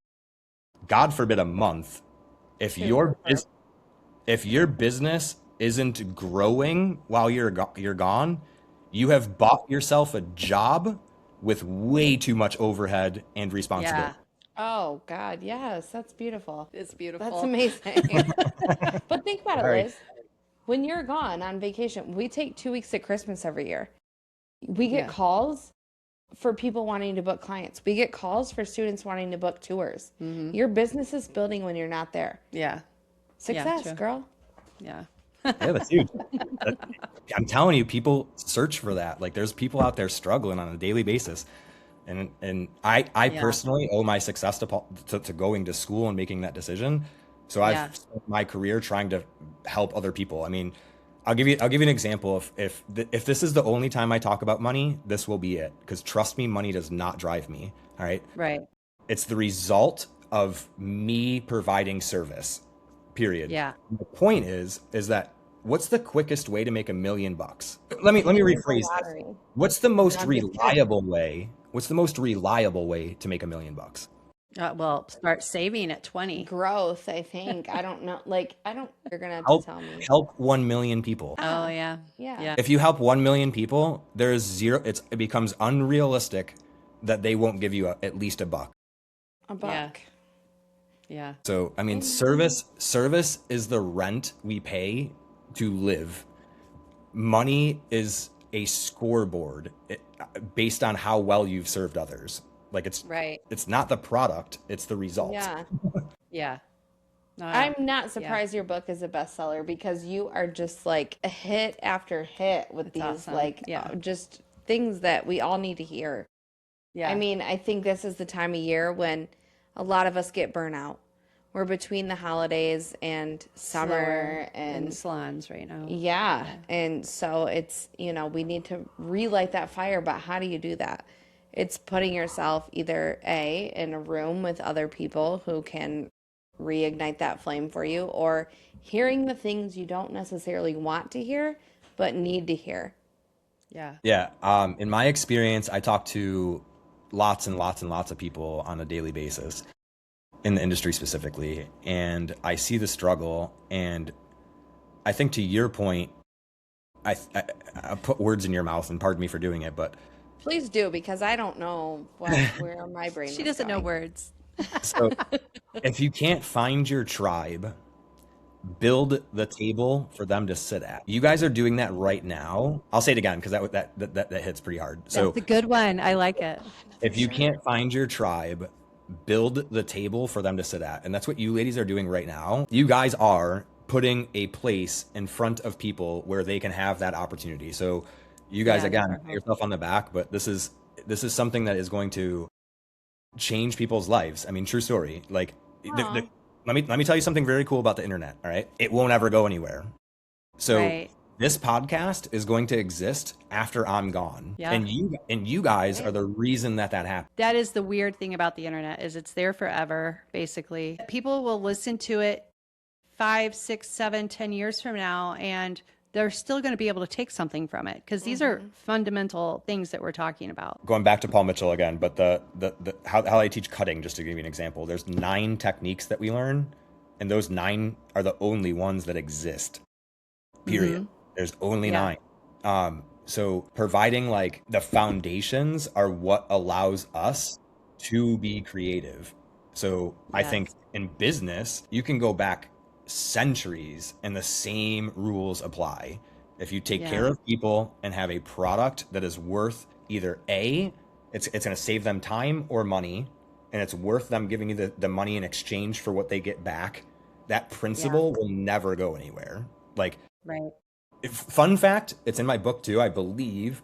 God forbid a month, if your business isn't growing while you're gone, you have bought yourself a job with way too much overhead and responsibility. Yeah, Oh God, yes, that's beautiful. it's That's beautiful. amazing. But think about it, Sorry. Liz. When you're gone on vacation, we take 2 weeks at Christmas every year. We get Yeah. calls for people wanting to book clients. We get calls for students wanting to book tours. Your business is building when you're not there. Yeah, Success, true. girl. yeah. Yeah, that's huge. I'm telling you, people search for that. Like there's people out there struggling on a daily basis. And I Yeah. personally owe my success to going to school and making that decision. So I've Yeah. spent my career trying to help other people. I mean, I'll give you an example. If this is the only time I talk about money, this will be it. Because trust me, money does not drive me. All right. Right. It's the result of me providing service. Period. Yeah. The point is that what's the quickest way to make $1 million? Let me rephrase this. Lottery. What's the most I'm just kidding. reliable way? What's the most reliable way to make $1 million? Well, start saving at 20. Growth, I think. I don't know. Like, I don't, you're going to have to Help tell me. help 1 million people. Oh, yeah. Yeah. Yeah. If you help 1 million people, there's zero. It becomes unrealistic that they won't give you at least $1. A buck. Yeah. So I mean, service is the rent we pay to live. Money is a scoreboard based on how well you've served others. Like Right. it's not the product, it's the result. Yeah. Yeah. No, I'm not surprised your book is a bestseller because you are just like a hit after hit with these awesome. like Yeah. just things that we all need to hear. yeah. I mean, I think this is the time of year when a lot of us get burnout. We're between the holidays and summer Slower in salons right now. yeah. And so it's, we need to relight that fire, but how do you do that? It's putting yourself either in a room with other people who can reignite that flame for you, or hearing the things you don't necessarily want to hear, but need to hear. Yeah. Yeah. In my experience, I talk to lots and lots and lots of people on a daily basis in the industry specifically, and I see the struggle. And I think to your point, I put words in your mouth, and pardon me for doing it, but Please do, because I don't know where my brain She was doesn't know going. words. so if you can't find your tribe, build the table for them to sit at. You guys are doing that right now. I'll say it again because that hits pretty hard. So That's a good one. I like it. if you can't find your tribe, build the table for them to sit at. And that's what you ladies are doing right now. You guys are putting a place in front of people where they can have that opportunity. So you guys, Yeah, again, that's pat yourself on the back, but this is something that is going to change people's lives. I mean, true story. Like, let me tell you something very cool about the internet. All right, it won't ever go anywhere. So Right. this podcast is going to exist after I'm gone, Yeah. and you guys are the reason that happened. That is the weird thing about the internet is it's there forever, basically. People will listen to it 5, 6, 7, 10 years from now, and they're still going to be able to take something from it because these are fundamental things that we're talking about. Going back to Paul Mitchell again, but the how I teach cutting, just to give you an example, there's 9 techniques that we learn, and those 9 are the only ones that exist. Period. There's only 9. So providing like the foundations are what allows us to be creative. So I think in business, you can go back centuries and the same rules apply. If you take care of people and have a product that is worth either it's going to save them time or money, and it's worth them giving you the money in exchange for what they get back, that principle will never go anywhere. Like, Right. fun fact, it's in my book too, I believe,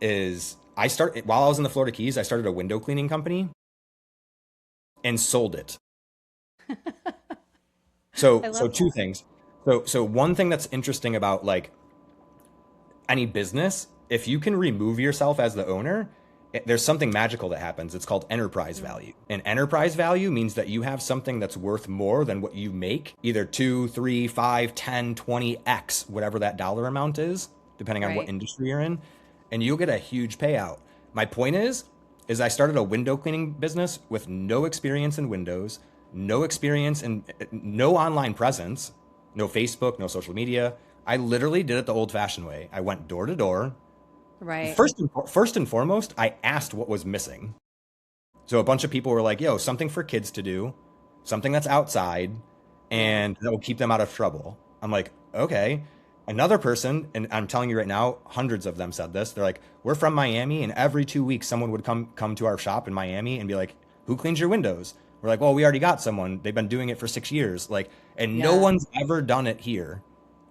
is while I was in the Florida Keys, I started a window cleaning company and sold it. So two things. So one thing that's interesting about like any business, if you can remove yourself as the owner, there's something magical that happens. It's called enterprise value. And enterprise value means that you have something that's worth more than what you make, either 2, 3, 5, 10, 20x, whatever that dollar amount is, depending on what industry you're in, and you'll get a huge payout. My point is, is I started a window cleaning business with no experience in Windows, no experience in no online presence, no Facebook, no social media. I literally did it the old-fashioned way. I went door to door. Right. First and foremost, I asked what was missing. So a bunch of people were like, yo, something for kids to do, something that's outside, and that will keep them out of trouble. I'm like, okay. Another person, and I'm telling you right now, hundreds of them said this. They're like, we're from Miami, and every 2 weeks someone would come to our shop in Miami and be like, who cleans your windows? We're like, well, we already got someone. They've been doing it for 6 years. Like, and no Yeah. one's ever done it here.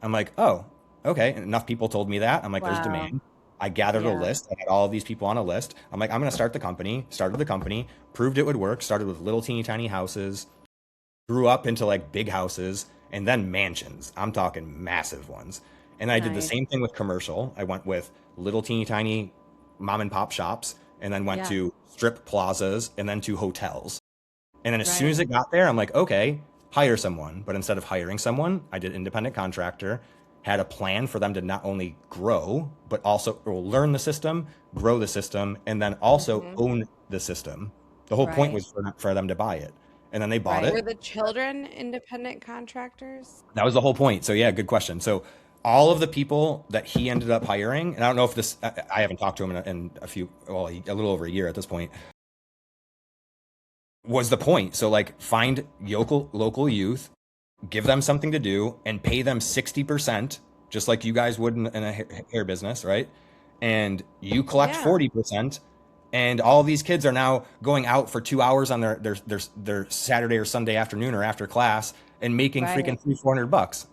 I'm like, oh, okay. And enough people told me that. I'm like, there's Wow. demand. I gathered a Yeah. list. I had all of these people on a list. I'm like, I'm going to start the company. Started the company, proved it would work. Started with little teeny tiny houses, grew up into like big houses, and then mansions. I'm talking massive ones. And I did the Nice. same thing with commercial. I went with little teeny tiny mom and pop shops, and then went Yeah. to strip plazas, and then to hotels. And then as soon Right. as it got there, I'm like, okay, hire someone. But instead of hiring someone, I did independent contractor, had a plan for them to not only grow, but also learn the system, grow the system, and then also own the system. The whole point Right. was for them to buy it. And then they bought Right. Were it. the children independent contractors? That was the whole point. So yeah, good question. So all of the people that he ended up hiring, and I don't know if this, I haven't talked to him in a little over a year at this point, was the point. So like find local youth, give them something to do, and pay them 60%, just like you guys would in a hair business, right? And you collect Yeah. 40%, and all these kids are now going out for 2 hours on their Saturday or Sunday afternoon or after class and making Right. freaking $300-400.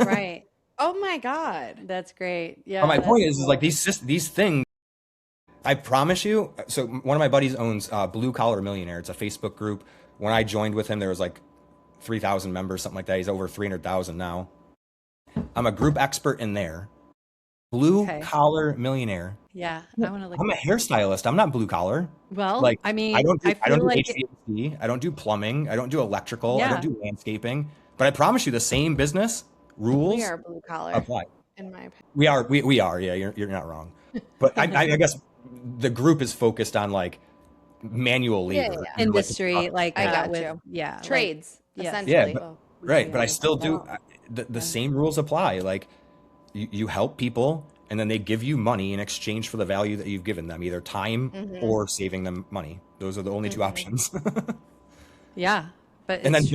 Right. Oh my God. That's great. Yeah. But my that's point is cool. like these things. I promise you. So one of my buddies owns Blue Collar Millionaire. It's a Facebook group. When I joined with him, there was like 3,000 members, something like that. He's over 300,000 now. I'm a group expert in there. Blue Okay. Collar Millionaire. Yeah. I want to look. I'm a hairstylist. I'm not blue collar. Well, Like I mean, I don't do feel like HVAC. I don't do plumbing. I don't do electrical. I Yeah. don't do landscaping. But I promise you, the same business rules We are blue collar, apply. in my opinion. We are. Yeah, you're not wrong. But I guess the group is focused on like manual Yeah, labor. yeah. and, like, industry, like I got with you. yeah, like- Trades, yes. essentially. Yeah, right. But I Yeah. still do Wow. the same rules apply. Like you help people, and then they give you money in exchange for the value that you've given them, either time or saving them money. Those are the only two options. Yeah, but And then it's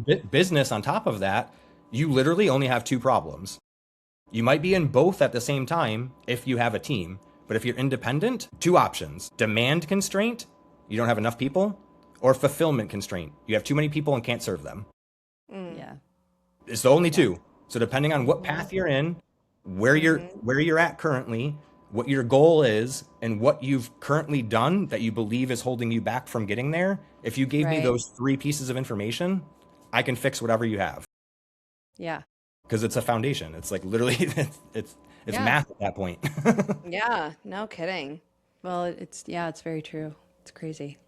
true. business on top of that, you literally only have two problems. You might be in both at the same time if you have a team, but if you're independent, two options: demand constraint, you don't have enough people, or fulfillment constraint, you have too many people and can't serve them. Yeah. It's the only two. So depending on what path you're in, where you're at currently, what your goal is, and what you've currently done that you believe is holding you back from getting there, if you gave me Right. those three pieces of information, I can fix whatever you have. Yeah. Because it's a foundation. It's like literally it's Yeah. math at that point. Yeah, no kidding. Well, it's very true. It's crazy.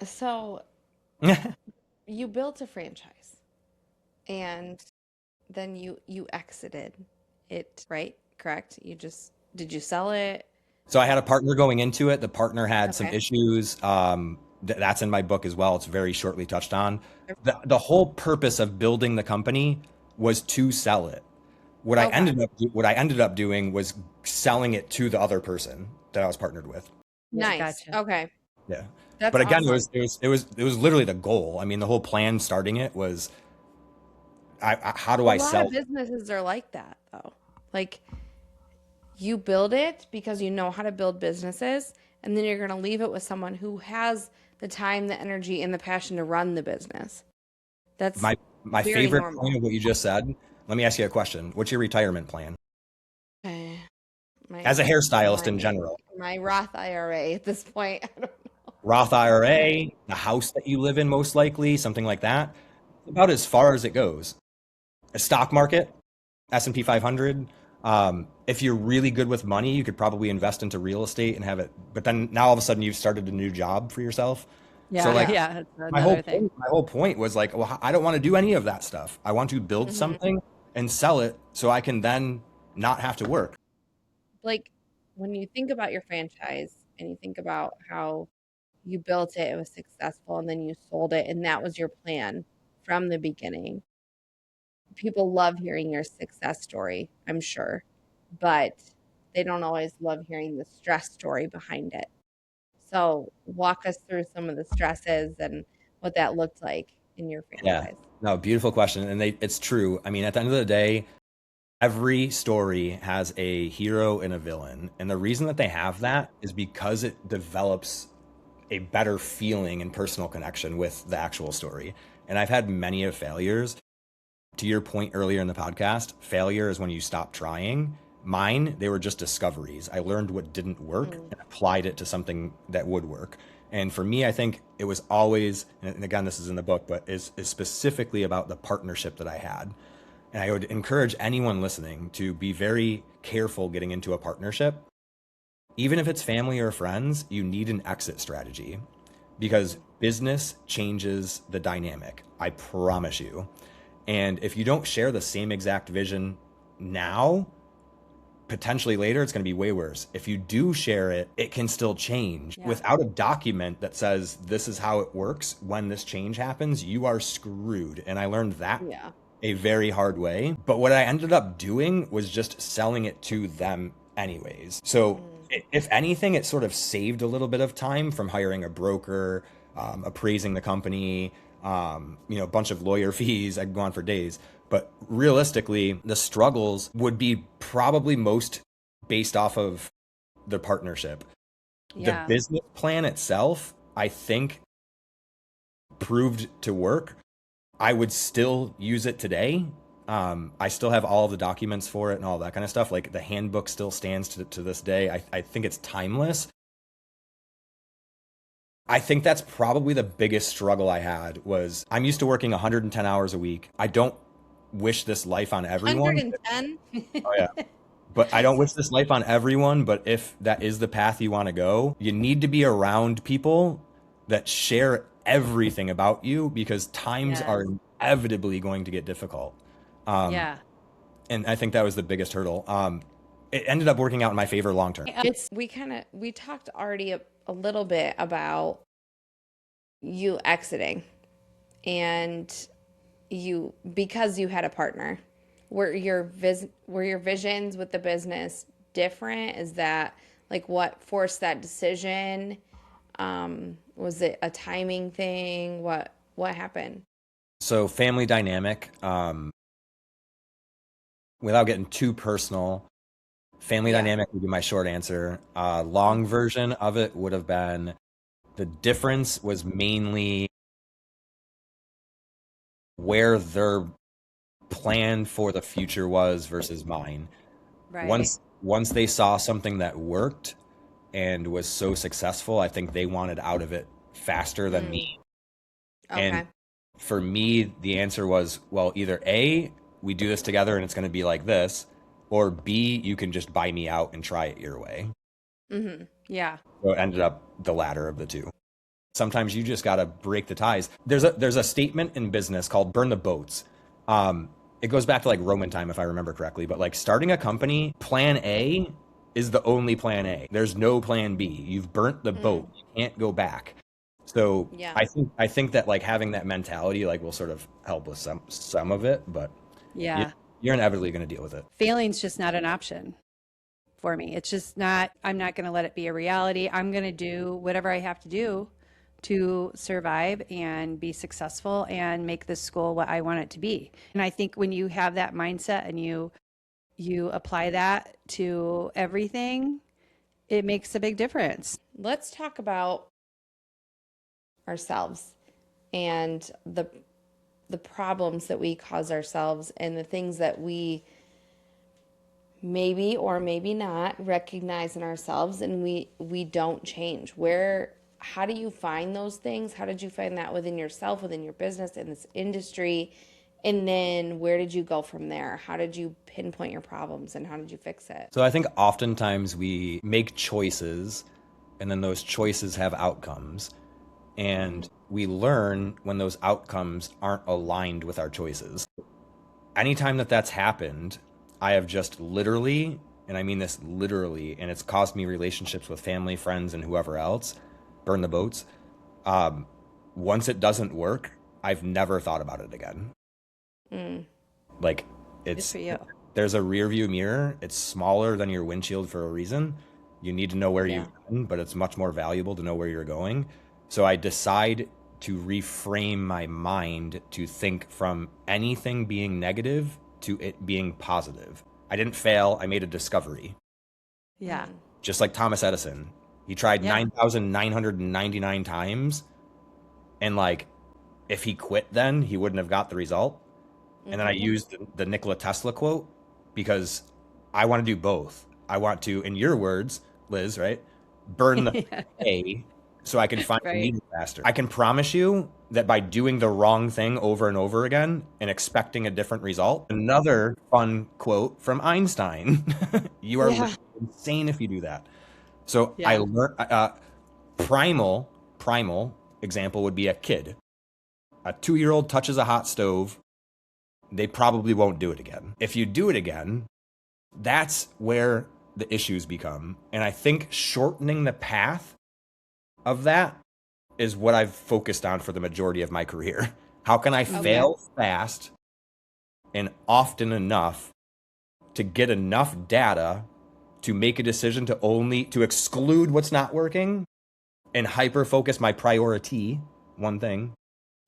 So you built a franchise and then you exited it, right? Correct? Did you sell it? So I had a partner going into it. The partner had some Okay. issues. That's in my book as well. It's very shortly touched on. The whole purpose of building the company was to sell it. What I ended up doing was selling it to the other person that I was partnered with. Yeah, Nice. gotcha. Okay. Yeah. That's But again, awesome. it was literally the goal. I mean, the whole plan starting it was, how do I A lot sell? of businesses are like that, though. Like, you build it because you know how to build businesses, and then you're going to leave it with someone who has the time, the energy, and the passion to run the business. That's My very favorite normal. point of what you just said. Let me ask you a question. What's your retirement plan? Okay. As a hairstylist in general? My Roth IRA at this point. I don't know. Roth IRA, the house that you live in, most likely, something like that. About as far as it goes. A stock market, S&P 500. If you're really good with money, you could probably invest into real estate and have it. But then now all of a sudden you've started a new job for yourself. Yeah. So like yeah. That's my whole another thing. point was like, well, I don't want to do any of that stuff. I want to build something and sell it so I can then not have to work. Like, when you think about your franchise and you think about how You built it, it was successful, and then you sold it, and that was your plan from the beginning. People love hearing your success story, I'm sure, but they don't always love hearing the stress story behind it. So walk us through some of the stresses and what that looked like in your Yeah. franchise. No, beautiful question. And it's true. I mean, at the end of the day, every story has a hero and a villain. And the reason that they have that is because it develops a better feeling and personal connection with the actual story. And I've had many of failures. To your point earlier in the podcast, failure is when you stop trying. Mine, they were just discoveries. I learned what didn't work and applied it to something that would work. And for me, I think it was always, and again, this is in the book, but is specifically about the partnership that I had. And I would encourage anyone listening to be very careful getting into a partnership. Even if it's family or friends, you need an exit strategy because business changes the dynamic. I promise you. And if you don't share the same exact vision now, potentially later, it's going to be way worse. If you do share it, it can still change. Yeah. Without a document that says this is how it works, when this change happens, you are screwed. And I learned that Yeah. a very hard way. But what I ended up doing was just selling it to them anyways. So if anything, it sort of saved a little bit of time from hiring a broker, appraising the company, a bunch of lawyer fees. I could go on for days. But realistically, the struggles would be probably most based off of the partnership. Yeah. The business plan itself, I think, proved to work. I would still use it today. I still have all of the documents for it and all that kind of stuff. Like the handbook still stands to this day. I think it's timeless. I think that's probably the biggest struggle I had was I'm used to working 110 hours a week. I don't wish this life on everyone. 110? Oh yeah. But I don't wish this life on everyone, but if that is the path you want to go, you need to be around people that share everything about you because times Yes. are inevitably going to get difficult. Yeah. And I think that was the biggest hurdle. It ended up working out in my favor long term. We talked already a little bit about you exiting and because you had a partner. Were your visions with the business different? Is that like what forced that decision? Was it a timing thing? What happened? So family dynamic, without getting too personal, family dynamic would be my short answer. Long version of it would have been the difference was mainly where their plan for the future was versus mine. Right. Once they saw something that worked and was so successful, I think they wanted out of it faster than me. Okay. And for me, the answer was, well, either A, we do this together and it's going to be like this, or B, you can just buy me out and try it your way. Yeah. So it ended up the latter of the two. Sometimes you just got to break the ties. There's a statement in business called burn the boats. It goes back to like Roman time, if I remember correctly, but like starting a company, plan A is the only plan A. There's no plan B. You've burnt the boat. You can't go back. So Yeah. I think that like having that mentality like will sort of help with some of it, but Yeah. you're inevitably going to deal with it. Failing's just not an option for me. It's just not, I'm not going to let it be a reality. I'm going to do whatever I have to do to survive and be successful and make this school what I want it to be. And I think when you have that mindset and you apply that to everything, it makes a big difference. Let's talk about ourselves and the problems that we cause ourselves and the things that we maybe or maybe not recognize in ourselves and we don't change. How do you find those things? How did you find that within yourself, within your business, in this industry? And then where did you go from there? How did you pinpoint your problems and how did you fix it? So I think oftentimes we make choices and then those choices have outcomes. And we learn when those outcomes aren't aligned with our choices. Anytime that's happened, I have just literally, and I mean this literally, and it's cost me relationships with family, friends, and whoever else. burn the boats. Once it doesn't work, I've never thought about it again. Like Good for you. there's a rear view mirror. It's smaller than your windshield for a reason. You need to know where you've been, but it's much more valuable to know where you're going. So I decide to reframe my mind to think from anything being negative to it being positive. I didn't fail. I made a discovery. Yeah. Just like Thomas Edison. He tried Yeah. 9,999 times. And like, if he quit then, he wouldn't have got the result. And then I used the Nikola Tesla quote because I want to do both. I want to, in your words, Liz, right? Burn the A so I can find the needle faster. I can promise you that by doing the wrong thing over and over again and expecting a different result, another fun quote from Einstein, you are insane if you do that. So I learned, primal example would be a kid. A 2-year-old touches a hot stove, they probably won't do it again. If you do it again, that's where the issues become. And I think shortening the path of that is what I've focused on for the majority of my career. How can I fail fast and often enough to get enough data to make a decision to exclude what's not working and hyper focus my priority, one thing,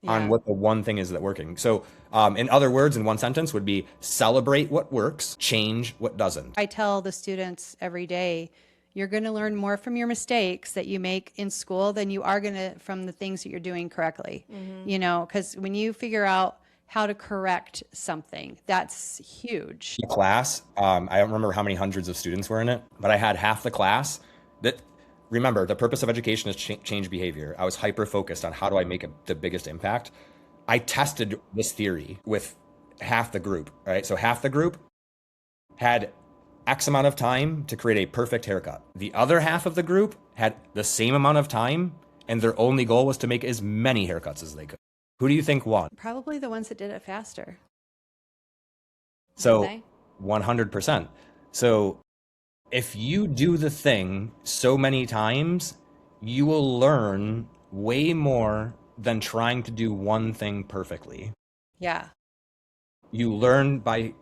on what the one thing is that working. So in other words, in one sentence would be celebrate what works, change what doesn't. I tell the students every day, you're going to learn more from your mistakes that you make in school than you are going to from the things that you're doing correctly. You know, because when you figure out how to correct something, that's huge. The class, I don't remember how many hundreds of students were in it, but I had half the class that, remember, the purpose of education is change behavior. I was hyper focused on how do I make the biggest impact. I tested this theory with half the group, right? So half the group had X amount of time to create a perfect haircut. The other half of the group had the same amount of time, and their only goal was to make as many haircuts as they could. Who do you think won? Probably the ones that did it faster. So 100%. So if you do the thing so many times, you will learn way more than trying to do one thing perfectly. Yeah. You learn by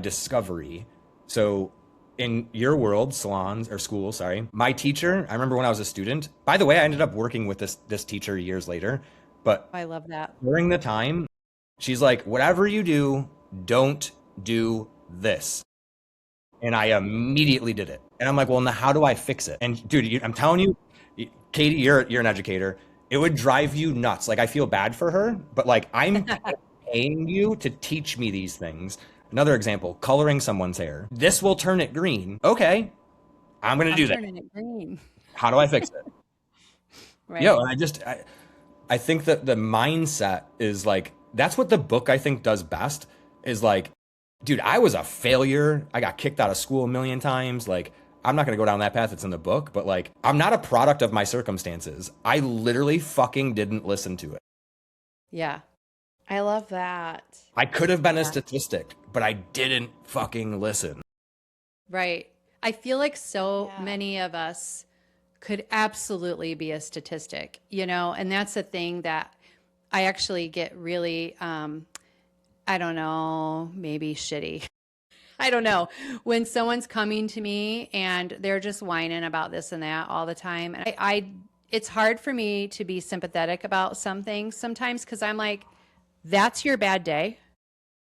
discovery. So in your world, salons or schools, sorry, my teacher, I remember when I was a student, by the way, I ended up working with this teacher years later, but I love that. during the time, she's like, whatever you do, don't do this. And I immediately did it. And I'm like, well, now how do I fix it? And dude, I'm telling you, Katie, you're an educator. It would drive you nuts. Like, I feel bad for her, but like, I'm paying you to teach me these things. Another example, coloring someone's hair. This will turn it green. Okay, I'm going to do that. Turning it green. How do I fix it? Right. Yo, and I think that the mindset is like, that's what the book I think does best is like, dude, I was a failure. I got kicked out of school a million times. Like, I'm not going to go down that path. It's in the book, but like, I'm not a product of my circumstances. I literally fucking didn't listen to it. Yeah. I love that. I could have been a statistic, but I didn't fucking listen. Right. I feel like so many of us could absolutely be a statistic, you know, and that's a thing that I actually get really, I don't know, maybe shitty. I don't know. When someone's coming to me and they're just whining about this and that all the time. And it's hard for me to be sympathetic about some things sometimes because I'm like, that's your bad day.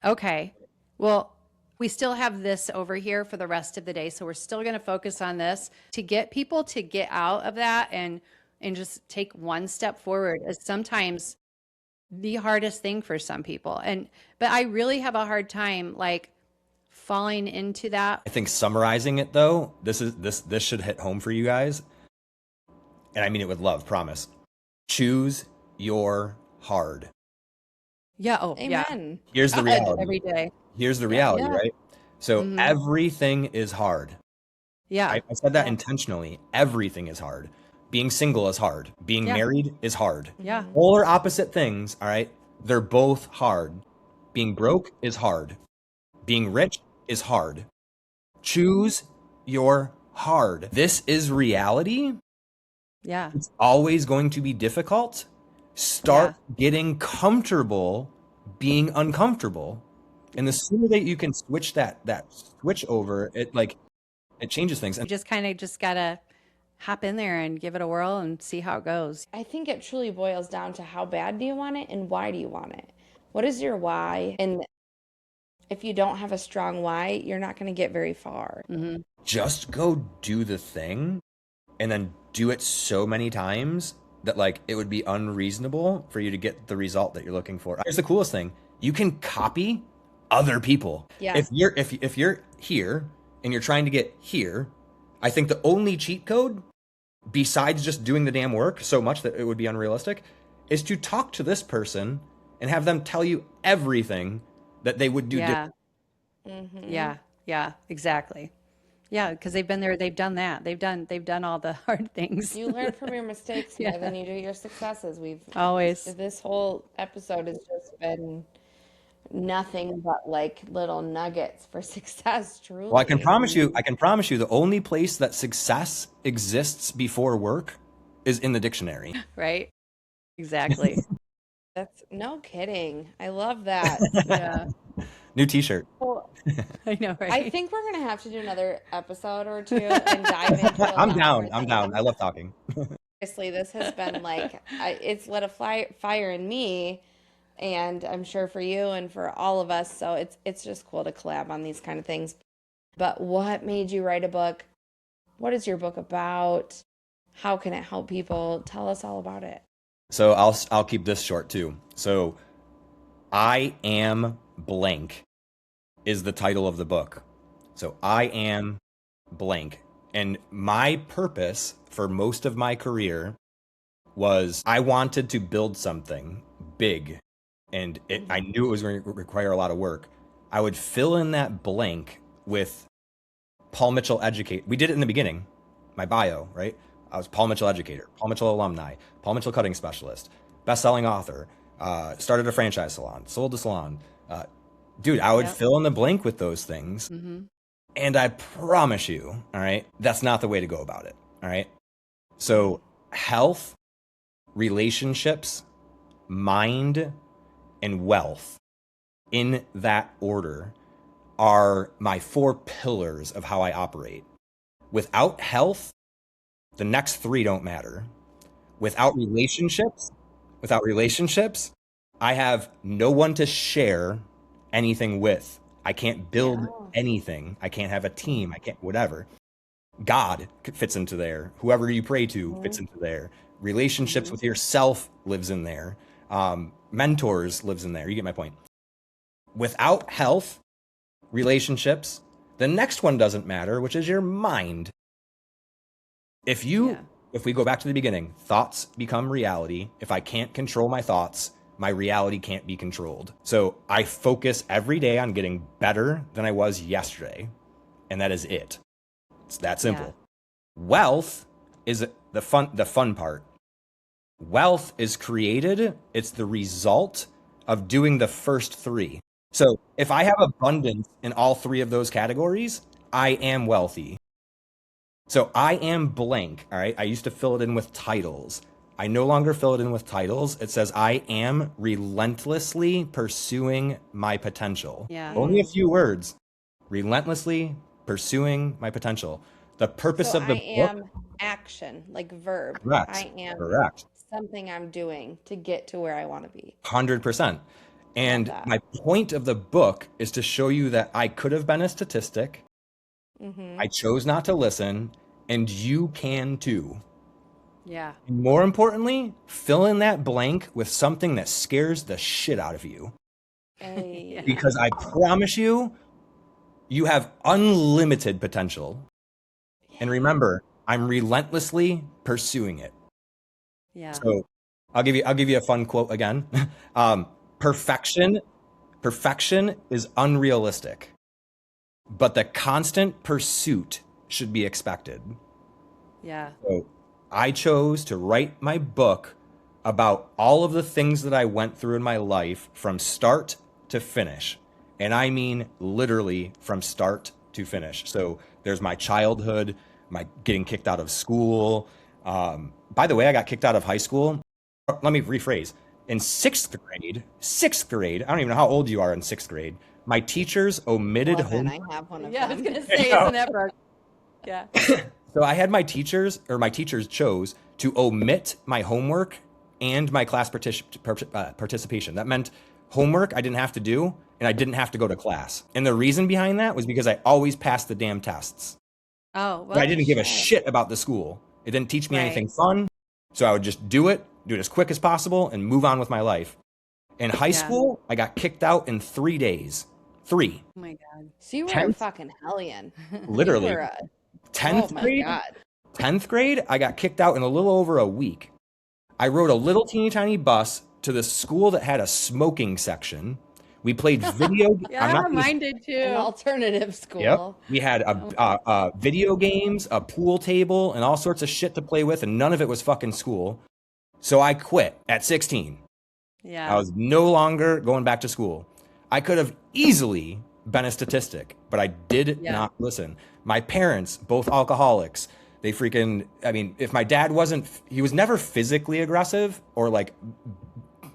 Okay. Well, we still have this over here for the rest of the day. So we're still going to focus on this to get people to get out of that and just take one step forward is sometimes the hardest thing for some people. But I really have a hard time like falling into that. I think summarizing it though, this should hit home for you guys. And I mean it with love, promise. Choose your hard. Yeah. Oh, Amen. yeah. Here's the reality. Every day. Here's the reality, right? So everything is hard. Yeah. I said that intentionally. Everything is hard. Being single is hard. Being married is hard. Yeah. Polar opposite things, all right? They're both hard. Being broke is hard. Being rich is hard. Choose your hard. This is reality. Yeah. It's always going to be difficult. Yeah. Start getting comfortable being uncomfortable. And the sooner that you can switch that switch over, it changes things. You And just kind of just gotta hop in there and give it a whirl and see how it goes. I think it truly boils down to how bad do you want it and why do you want it? What is your why? And if you don't have a strong why, you're not going to get very far. just go do the thing and then do it so many times that like it would be unreasonable for you to get the result that you're looking for. Here's the coolest thing. You can copy other people. Yeah. If you're here and you're trying to get here, I think the only cheat code besides just doing the damn work so much that it would be unrealistic is to talk to this person and have them tell you everything that they would do Yeah. different. Yeah. Yeah. Exactly. Yeah, because they've been there, they've done that. They've done all the hard things. You learn from your mistakes more than you do your successes. Always. This whole episode has just been nothing but like little nuggets for success, truly. Well, I can promise you the only place that success exists before work is in the dictionary. Right? Exactly. That's no kidding. I love that. Yeah. New t-shirt. Well, I know, I right? think we're gonna have to do another episode or two and dive into a I'm lot down. more I'm things. down. I love talking. Seriously, this has been like it's lit a fire in me, and I'm sure for you and for all of us. So it's just cool to collab on these kind of things. But what made you write a book? What is your book about? How can it help people? Tell us all about it. So I'll keep this short too. So I am blank is the title of the book. So I am blank. And my purpose for most of my career was I wanted to build something big, and I knew it was going to require a lot of work. I would fill in that blank with Paul Mitchell educate. We did it in the beginning, my bio, right? I was Paul Mitchell educator, Paul Mitchell alumni, Paul Mitchell cutting specialist, best-selling author, started a franchise salon, sold a salon. Dude, I would fill in the blank with those things. And I promise you, all right, that's not the way to go about it. All right. So health, relationships, mind, and wealth in that order are my 4 pillars of how I operate. Without health, the next 3 don't matter. Without relationships, I have no one to share anything with. I can't build anything. I can't have a team. I can't, whatever. God fits into there. Whoever you pray to fits into there. Relationships with yourself lives in there. Mentors lives in there. You get my point. Without health, relationships, the next one doesn't matter, which is your mind. If we go back to the beginning, thoughts become reality. If I can't control my thoughts, my reality can't be controlled. So I focus every day on getting better than I was yesterday. And that is it. It's that simple. Yeah. Wealth is the fun part. Wealth is created. It's the result of doing the first 3. So if I have abundance in all 3 of those categories, I am wealthy. So I am blank. All right. I used to fill it in with titles. I no longer fill it in with titles. It says I am relentlessly pursuing my potential. Yeah. Only a few words. Relentlessly pursuing my potential. The purpose of the book. I am action, like verb. Correct. I am Correct. something I'm doing to get to where I want to be. 100%. And my point of the book is to show you that I could have been a statistic. I chose not to listen, and you can too. Yeah. And more importantly, fill in that blank with something that scares the shit out of you. Because I promise you, you have unlimited potential. And remember, I'm relentlessly pursuing it. Yeah. So I'll give you a fun quote again. Perfection is unrealistic, but the constant pursuit should be expected. Yeah. So I chose to write my book about all of the things that I went through in my life from start to finish. And I mean literally from start to finish. So there's my childhood, my getting kicked out of school, By the way, I got kicked out of high school. Let me rephrase. In sixth grade, I don't even know how old you are in sixth grade. My teachers omitted Listen, home. I have one of Yeah, I was them. gonna say, isn't that broke? Yeah. So I had my teachers chose to omit my homework and my class participation. That meant homework I didn't have to do, and I didn't have to go to class. And the reason behind that was because I always passed the damn tests. Oh, But I well, didn't give a shit about the school. It didn't teach me Right. anything fun. So I would just do it as quick as possible, and move on with my life. In high school, I got kicked out in 3 days. 3. oh my God. So you were a Tenth- fucking hellion. Literally. You were a, 10th oh my grade, God. 10th grade, I got kicked out in a little over a week. I rode a little teeny tiny bus to the school that had a smoking section. We played video. Yeah, mine did An too. alternative school. Yep. We had video games, a pool table, and all sorts of shit to play with, and none of it was fucking school. So I quit at 16. Yeah. I was no longer going back to school. I could have easily been a statistic, but I did not listen. My parents, both alcoholics, they freaking, I mean, if my dad wasn't, he was never physically aggressive or like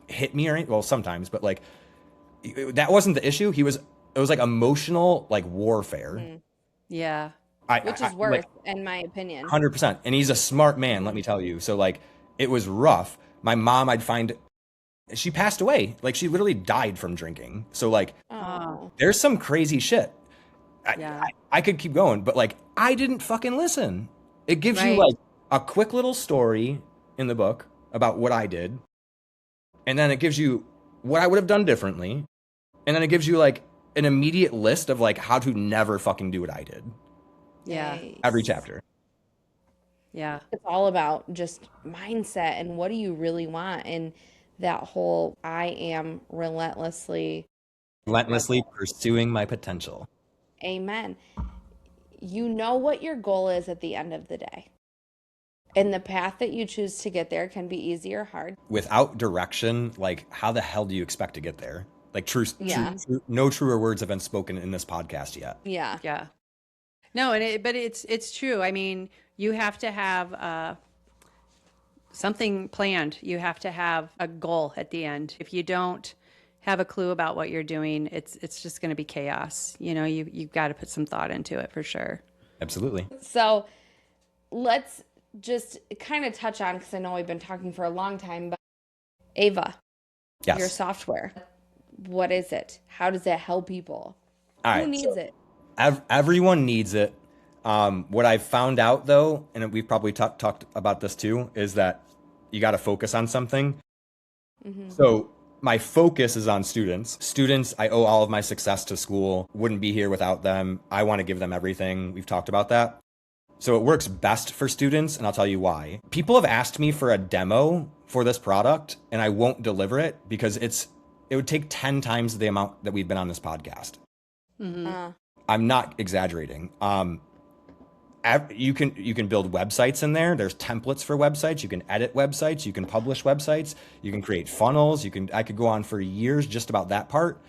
hit me or anything. Well, sometimes, but like that wasn't the issue. It was like emotional, like warfare. Yeah. Which is worse, in my opinion. 100%. And he's a smart man, let me tell you. So like, it was rough. My mom, I'd find, she passed away. Like she literally died from drinking. So like, Oh. there's some crazy shit. Yeah. I could keep going, but like, I didn't fucking listen. It gives you Right. like a quick little story in the book about what I did. And then it gives you what I would have done differently. And then it gives you like an immediate list of like how to never fucking do what I did. Yeah. Nice. Every chapter. Yeah. It's all about just mindset and what do you really want, and that whole I am relentlessly Pursuing my potential. amen. You know what your goal is at the end of the day. And the path that you choose to get there can be easy or hard. Without direction, like how the hell do you expect to get there? Like Yeah. no truer words have been spoken in this podcast yet. Yeah. Yeah. No, but it's true. I mean, you have to have something planned. You have to have a goal at the end. If you don't have a clue about what you're doing, it's just going to be chaos. You know, you've got to put some thought into it for sure. Absolutely. So let's just kind of touch on, because I know we've been talking for a long time, but AiVa, Yes. your software, what is it? How does it help people? All Who right. needs it? Everyone needs it. What I've found out though, and we've probably talked about this too, is that you got to focus on something. Mm-hmm. So my focus is on students. Students, I owe all of my success to school. Wouldn't be here without them. I want to give them everything. We've talked about that. So it works best for students, and I'll tell you why. People have asked me for a demo for this product, and I won't deliver it because it would take 10 times the amount that we've been on this podcast. Mm-hmm. I'm not exaggerating. You can build websites in there. There's templates for websites. You can edit websites. You can publish websites. You can create funnels. I could go on for years just about that part.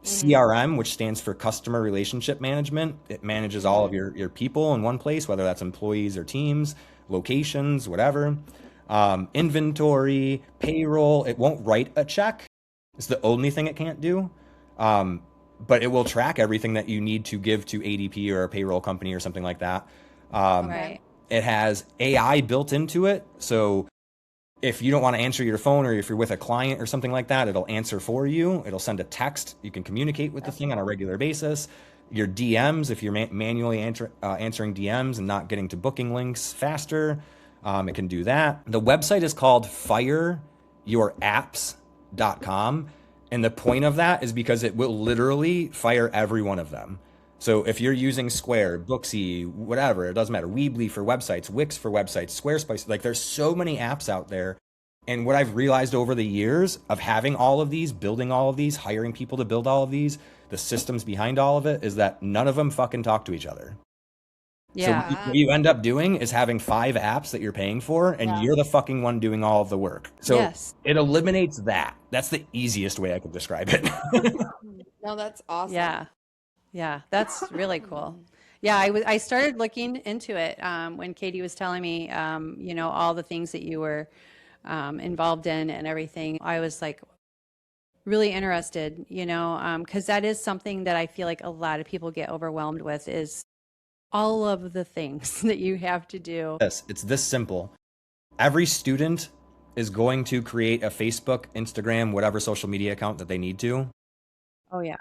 CRM, which stands for customer relationship management. It manages all of your people in one place, whether that's employees or teams, locations, whatever. Inventory, payroll. It won't write a check. It's the only thing it can't do. But it will track everything that you need to give to ADP or a payroll company or something like that. Right. It has AI built into it. So if you don't want to answer your phone, or if you're with a client or something like that, it'll answer for you. It'll send a text. You can communicate with the thing on a regular basis. Your DMs, if you're manually answering DMs and not getting to booking links faster, it can do that. The website is called fireyourapps.com. And the point of that is because it will literally fire every one of them. So if you're using Square, Booksy, whatever, it doesn't matter, Weebly for websites, Wix for websites, Squarespace, like there's so many apps out there. And what I've realized over the years of having all of these, building all of these, hiring people to build all of these, the systems behind all of it, is that none of them fucking talk to each other. Yeah. So what you end up doing is having 5 apps that you're paying for, and you're the fucking one doing all of the work. So Yes. it eliminates that. That's the easiest way I could describe it. No, that's awesome. Yeah. Yeah. That's really cool. Yeah, I started looking into it when Katie was telling me, all the things that you were involved in and everything. I was like really interested, because that is something that I feel like a lot of people get overwhelmed with is all of the things that you have to do. Yes, it's this simple. Every student is going to create a Facebook, Instagram, whatever social media account that they need to. Oh, yeah.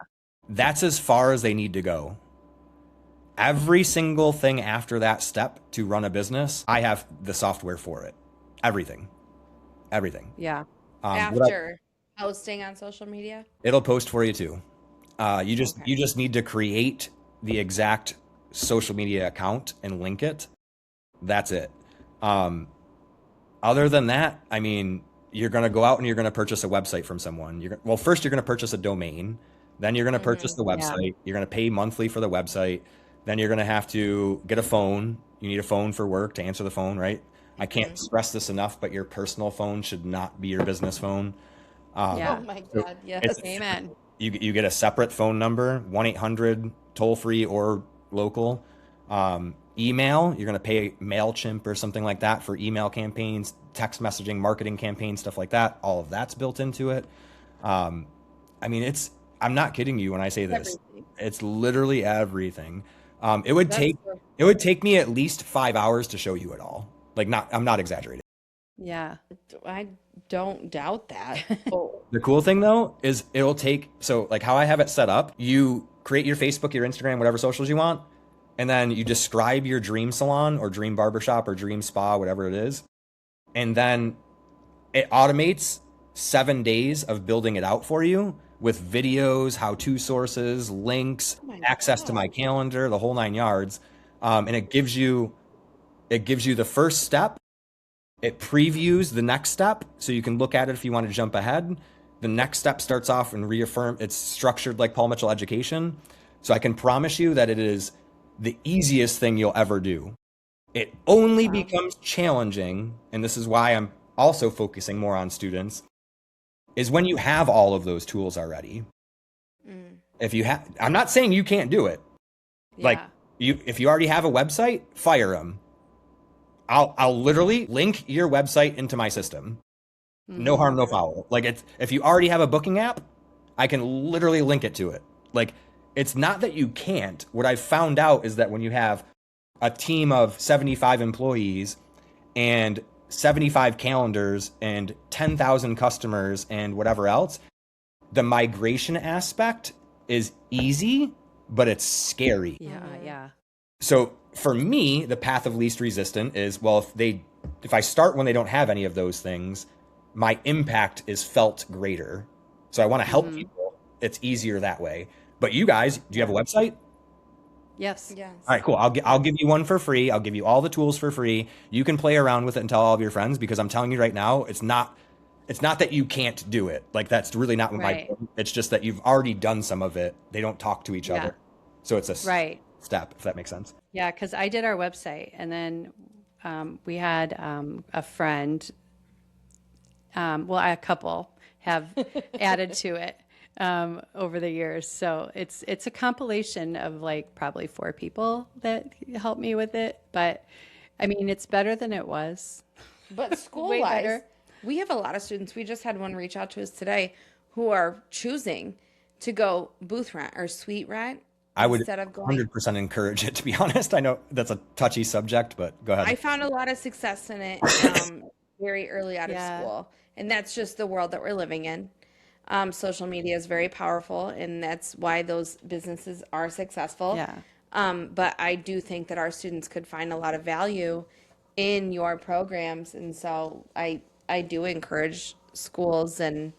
That's as far as they need to go. Every single thing after that step to run a business, I have the software for it. Everything. Yeah. After posting on social media? It'll post for you too. You just need to create the exact social media account and link it. That's it. Other than that, I mean, you're going to go out and you're going to purchase a website from someone. First you're going to purchase a domain, then you're going to purchase the website. You're going to pay monthly for the website. Then you're going to have to get a phone. You need a phone for work to answer the phone, right? I can't stress this enough, but your personal phone should not be your business phone. Yeah. Oh my God, yes. Amen. You get a separate phone number, 1-800 toll free or local. Email, you're going to pay MailChimp or something like that for email campaigns, text messaging, marketing campaigns, stuff like that. All of that's built into it. I mean, I'm not kidding you when I say this. Everything. It's literally everything. It would take me at least 5 hours to show you it all. I'm not exaggerating. Yeah. I don't doubt that. The cool thing though is how I have it set up, you create your Facebook, your Instagram, whatever socials you want, and then you describe your dream salon or dream barbershop or dream spa, whatever it is. And then it automates 7 days of building it out for you with videos, how-to sources, links, access to my calendar, the whole 9 yards. And it gives you the first step. It previews the next step so you can look at it if you want to jump ahead. The next step starts off and reaffirm. It's structured like Paul Mitchell education. So I can promise you that it is the easiest thing you'll ever do. It only becomes challenging, and this is why I'm also focusing more on students, is when you have all of those tools already. I'm not saying you can't do it. Yeah. If you already have a website, fire them. I'll literally link your website into my system. No harm, no foul. If you already have a booking app, I can literally link it to it. It's not that you can't. What I've found out is that when you have a team of 75 employees and 75 calendars and 10,000 customers and whatever else, the migration aspect is easy, but it's scary. Yeah. So for me, the path of least resistance is, if I start when they don't have any of those things, my impact is felt greater. So I want to help people. It's easier that way. But you guys, do you have a website? Yes. Yes. All right, cool. I'll give you one for free. I'll give you all the tools for free. You can play around with it and tell all of your friends, because I'm telling you right now, it's not that you can't do it. That's really not my point. It's just that you've already done some of it. They don't talk to each other. So it's a step, if that makes sense. Yeah, because I did our website, and then we had a friend, a couple have added to it over the years. So it's a compilation of probably 4 people that helped me with it. But I mean, it's better than it was. But school-wise, we have a lot of students. We just had one reach out to us today who are choosing to go booth rent or suite rent. I would 100% encourage it, to be honest. I know that's a touchy subject, but go ahead. I found a lot of success in it very early out of school. And that's just the world that we're living in. Social media is very powerful, and that's why those businesses are successful. Yeah. But I do think that our students could find a lot of value in your programs. And so I do encourage schools and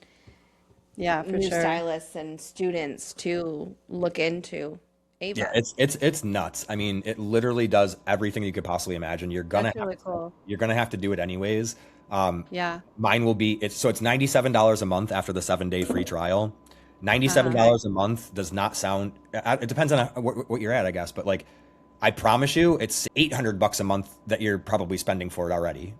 new stylists and students to look into AiVa. Yeah, it's nuts. I mean, it literally does everything you could possibly imagine. You're gonna have to do it anyways. Mine will be it's $97 a month after the 7-day free trial. $97 a month does not sound. It depends on what you're at, I guess. But I promise you, it's $800 a month that you're probably spending for it already.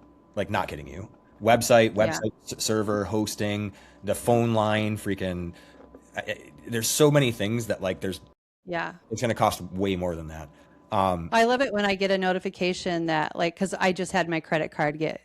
Not kidding you. Website server, hosting, the phone line, there's so many things that it's going to cost way more than that. I love it when I get a notification that like, because I just had my credit card get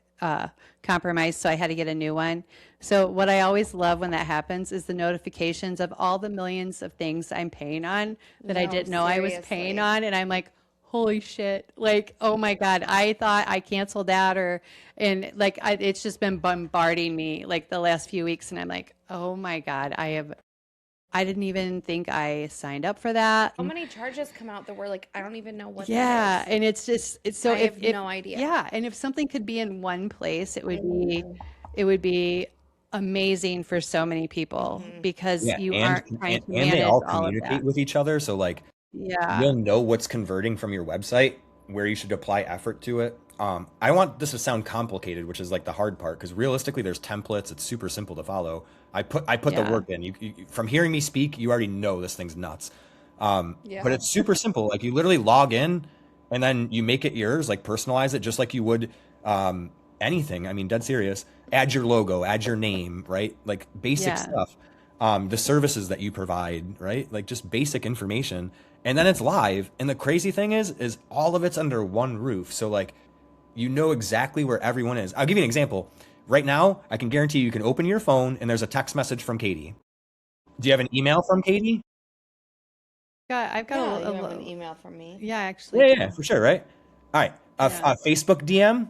compromised, so I had to get a new one. So what I always love when that happens is the notifications of all the millions of things I'm paying on that I No, didn't know I was paying seriously. on, and I'm like, holy shit! Like, oh my god, I thought I canceled that, and like it's just been bombarding me like the last few weeks, and I'm like, oh my god, I didn't even think I signed up for that. So many charges come out that we're like, I don't even know what Yeah, that is. and it's just it's so I have if no idea. yeah, and if something could be in one place, it would be amazing for so many people because Yeah, you aren't trying to and they manage all all of that. communicate with each other. So like Yeah. you'll know what's converting from your website, where you should apply effort to it. I want this to sound complicated, which is like the hard part, because realistically, there's templates. It's super simple to follow. I put the Yeah. work in. From hearing me speak, you already know this thing's nuts. But Yeah. it's super simple. Like you literally log in, and then you make it yours. Like personalize it just like you would anything. I mean, dead serious. Add your logo, add your name, right? Like basic Yeah. stuff. The services that you provide, right? Like just basic information. And then it's live. And the crazy thing is all of it's under one roof. So like you know exactly where everyone is. I'll give you an example. Right now, I can guarantee you can open your phone and there's a text message from Katie. Do you have an email from Katie? I've got Yeah, a, you have an little. email from me. Yeah, I actually Yeah, do. yeah, for sure, right? All right. Yeah. A Facebook DM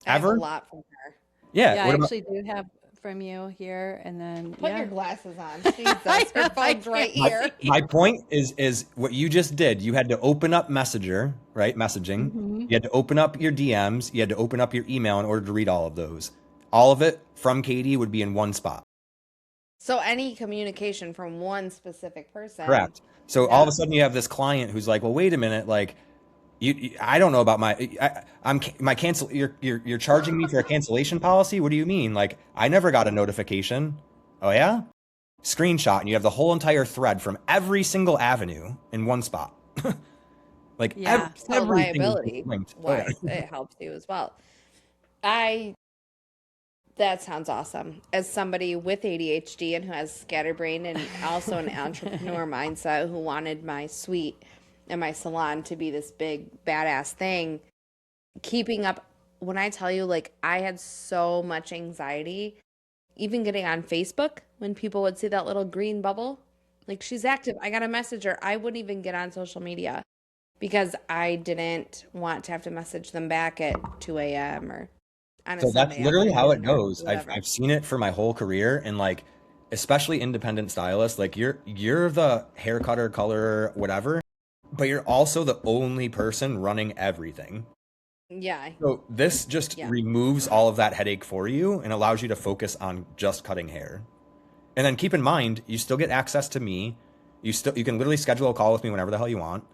I have a ever? lot from her. Yeah. Yeah, I What about actually do have from you here, and then Put yeah. your glasses on. Jesus, her phone's right can't here. my point is what you just did. You had to open up Messenger, right? Messaging. Hmm. You had to open up your DMs. You had to open up your email in order to read all of those. All of it from Katie would be in one spot. So any communication from one specific person. Correct. So all of a Yeah. sudden you have this client who's like, well, wait a minute, like I don't know about my cancel. You're charging me for a cancellation policy. What do you mean? Like I never got a notification. Oh yeah, screenshot, and you have the whole entire thread from every single avenue in one spot. Like Yeah. So everything is liability linked. Oh, yeah. wise, it helps you as well. I That sounds awesome. As somebody with ADHD and who has scatterbrain and also an entrepreneur mindset who wanted my suite and my salon to be this big badass thing, keeping up, when I tell you, like, I had so much anxiety, even getting on Facebook when people would see that little green bubble. Like, she's active. I got to message her. I wouldn't even get on social media because I didn't want to have to message them back at 2 a.m. or on a So that's Sunday literally how it afternoon or goes. whatever. I've seen it for my whole career, and like especially independent stylists, like you're the hair cutter, colorer, whatever, but you're also the only person running everything. Yeah. So this just Yeah. removes all of that headache for you and allows you to focus on just cutting hair. And then keep in mind, you still get access to me. You can literally schedule a call with me whenever the hell you want.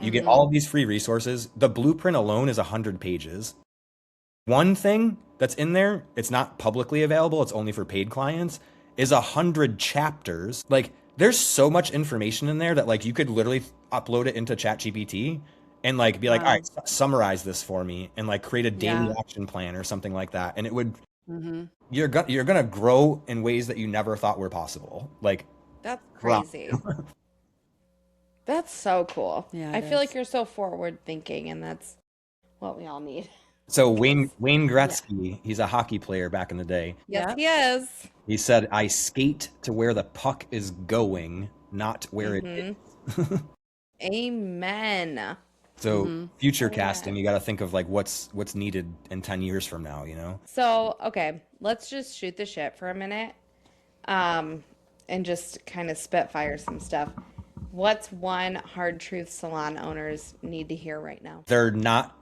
You get all of these free resources. The blueprint alone is 100 pages. One thing that's in there, it's not publicly available, it's only for paid clients, is 100 chapters. Like there's so much information in there that like you could literally upload it into ChatGPT and like be like, all Wow. right, summarize this for me and like create a daily Yeah. action plan or something like that. And it would Hmm. you're gonna grow in ways that you never thought were possible. Like That's wow. crazy. That's so cool. Yeah, I it feel like is. you're so forward thinking, and that's what we all need. So Wayne Gretzky, he's a hockey player back in the day. Yes, Yep. he is. He said, "I skate to where the puck is going, not where it is." Amen. So future Yeah. casting, you got to think of like what's needed in 10 years from now, you know? So, okay, let's just shoot the shit for a minute, and just kind of spitfire some stuff. What's one hard truth salon owners need to hear right now? They're not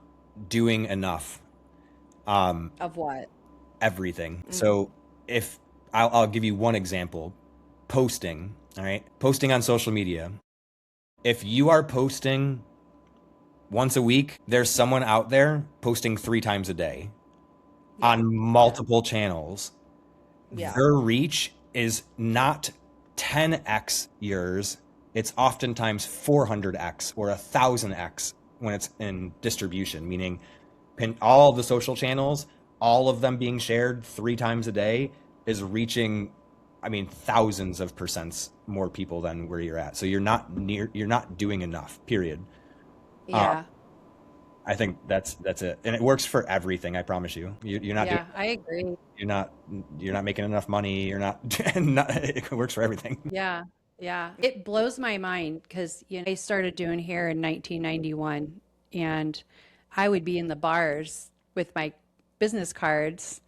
doing enough. Of what? Everything. So if I'll give you one example, posting, all right? Posting on social media. If you are posting once a week, there's someone out there posting 3 times a day on multiple channels. Yeah. Their reach is not 10x yours. It's oftentimes 400x or 1000x when it's in distribution, meaning all of the social channels, all of them being shared 3 times a day is reaching, I mean, thousands of percents more people than where you're at. So you're not doing enough, period. Yeah. I think that's it, and it works for everything. I promise you. You're not doing, Yeah, I agree. you're not you're not making enough money. You're not, not it works for everything. Yeah. Yeah. It blows my mind because, I started doing hair in 1991 and I would be in the bars with my business cards,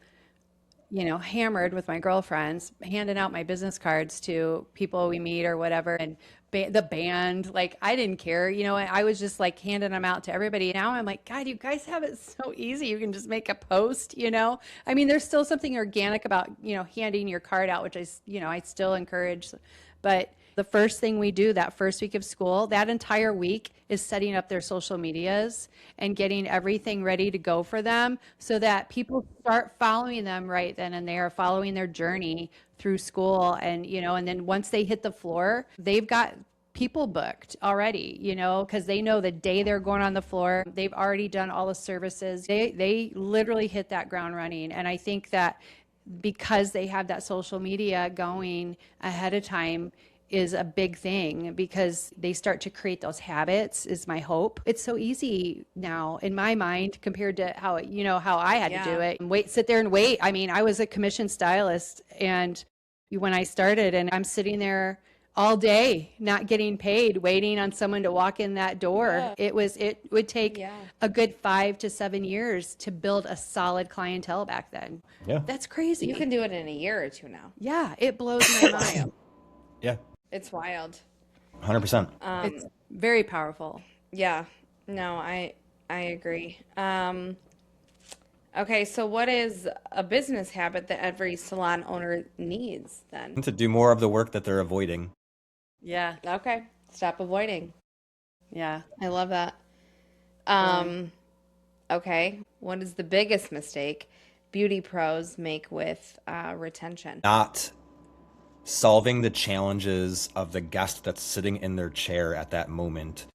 hammered with my girlfriends, handing out my business cards to people we meet or whatever. And the band, like, I didn't care. I was just like handing them out to everybody. Now I'm like, God, you guys have it so easy. You can just make a post. I mean, there's still something organic about, handing your card out, which I still encourage. But the first thing we do that first week of school, that entire week is setting up their social medias and getting everything ready to go for them so that people start following them right then and there, following their journey through school. And then once they hit the floor, they've got people booked already, because they know the day they're going on the floor, they've already done all the services. They literally hit that ground running. And I think that because they have that social media going ahead of time is a big thing because they start to create those habits is my hope. It's so easy now in my mind compared to how I had to do it. Sit there and wait. I mean, I was a commission stylist and when I started and I'm sitting there all day not getting paid, waiting on someone to walk in that door. It would take a good 5 to 7 years to build a solid clientele back then. Yeah. That's crazy. You can do it in a year or two now. Yeah, it blows my mind. Yeah. It's wild. 100%. It's very powerful. Yeah. No, I agree. Okay, so what is a business habit that every salon owner needs then? To do more of the work that they're avoiding. Yeah, Okay, stop avoiding. yeah. I love that. Okay, what is the biggest mistake beauty pros make with retention? Not solving the challenges of the guest that's sitting in their chair at that moment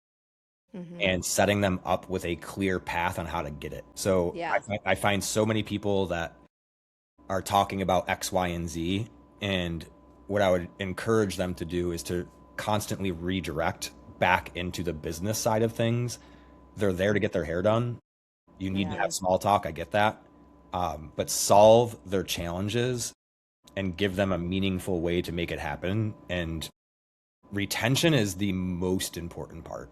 and setting them up with a clear path on how to get it. So I find so many people that are talking about X, Y, and Z. And what I would encourage them to do is to constantly redirect back into the business side of things. They're there to get their hair done. You need to have small talk. I get that. But solve their challenges and give them a meaningful way to make it happen. And retention is the most important part.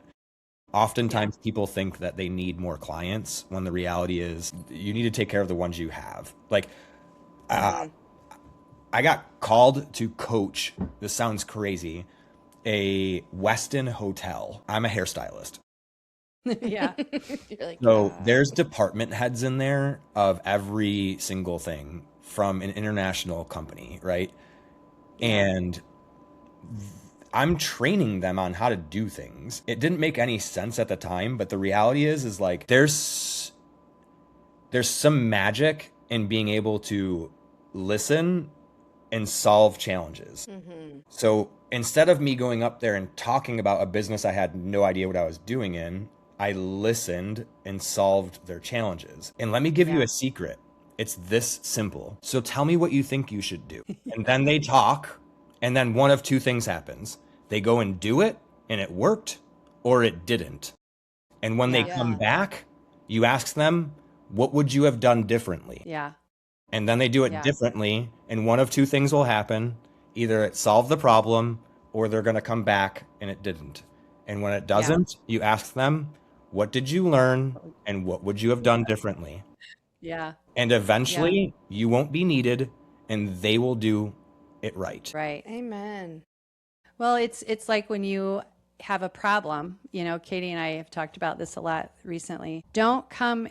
Oftentimes people think that they need more clients when the reality is you need to take care of the ones you have. Like, I got called to coach, this sounds crazy, a Westin hotel. I'm a hairstylist. Yeah. You're like, So there's department heads in there of every single thing from an international company, right? And I'm training them on how to do things. It didn't make any sense at the time, but the reality is like there's some magic in being able to listen and solve challenges. So instead of me going up there and talking about a business I had no idea what I was doing in, I listened and solved their challenges. And let me give you a secret. It's this simple. So tell me what you think you should do. And then they talk, and then one of two things happens. They go and do it, and it worked, or it didn't. And when they come back, you ask them, what would you have done differently? Yeah. And then they do it differently, and one of two things will happen. Either it solved the problem, or they're going to come back, and it didn't. And when it doesn't, you ask them, what did you learn, and what would you have done differently? Yeah. And eventually, you won't be needed, and they will do it right. Right. amen. Well, it's like when you have a problem, Katie and I have talked about this a lot recently. Don't come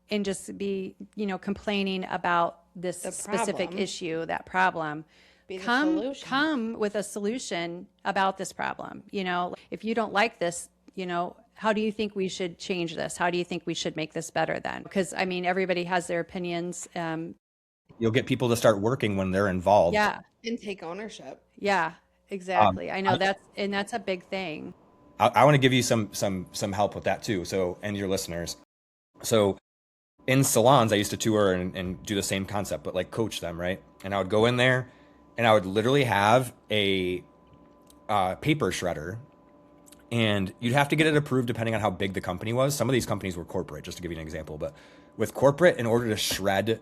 and just be, complaining about this specific problem. issue, that problem. Be the Come solution. with a solution about this problem. If you don't like this, how do you think we should change this? How do you think we should make this better then? Because everybody has their opinions. You'll get people to start working when they're involved. Yeah. And take ownership. Yeah, exactly. I know that's a big thing. I want to give you some help with that too. So, and your listeners. So in salons, I used to tour and do the same concept, but like coach them, right? And I would go in there and I would literally have a paper shredder and you'd have to get it approved depending on how big the company was. Some of these companies were corporate, just to give you an example. But with corporate, in order to shred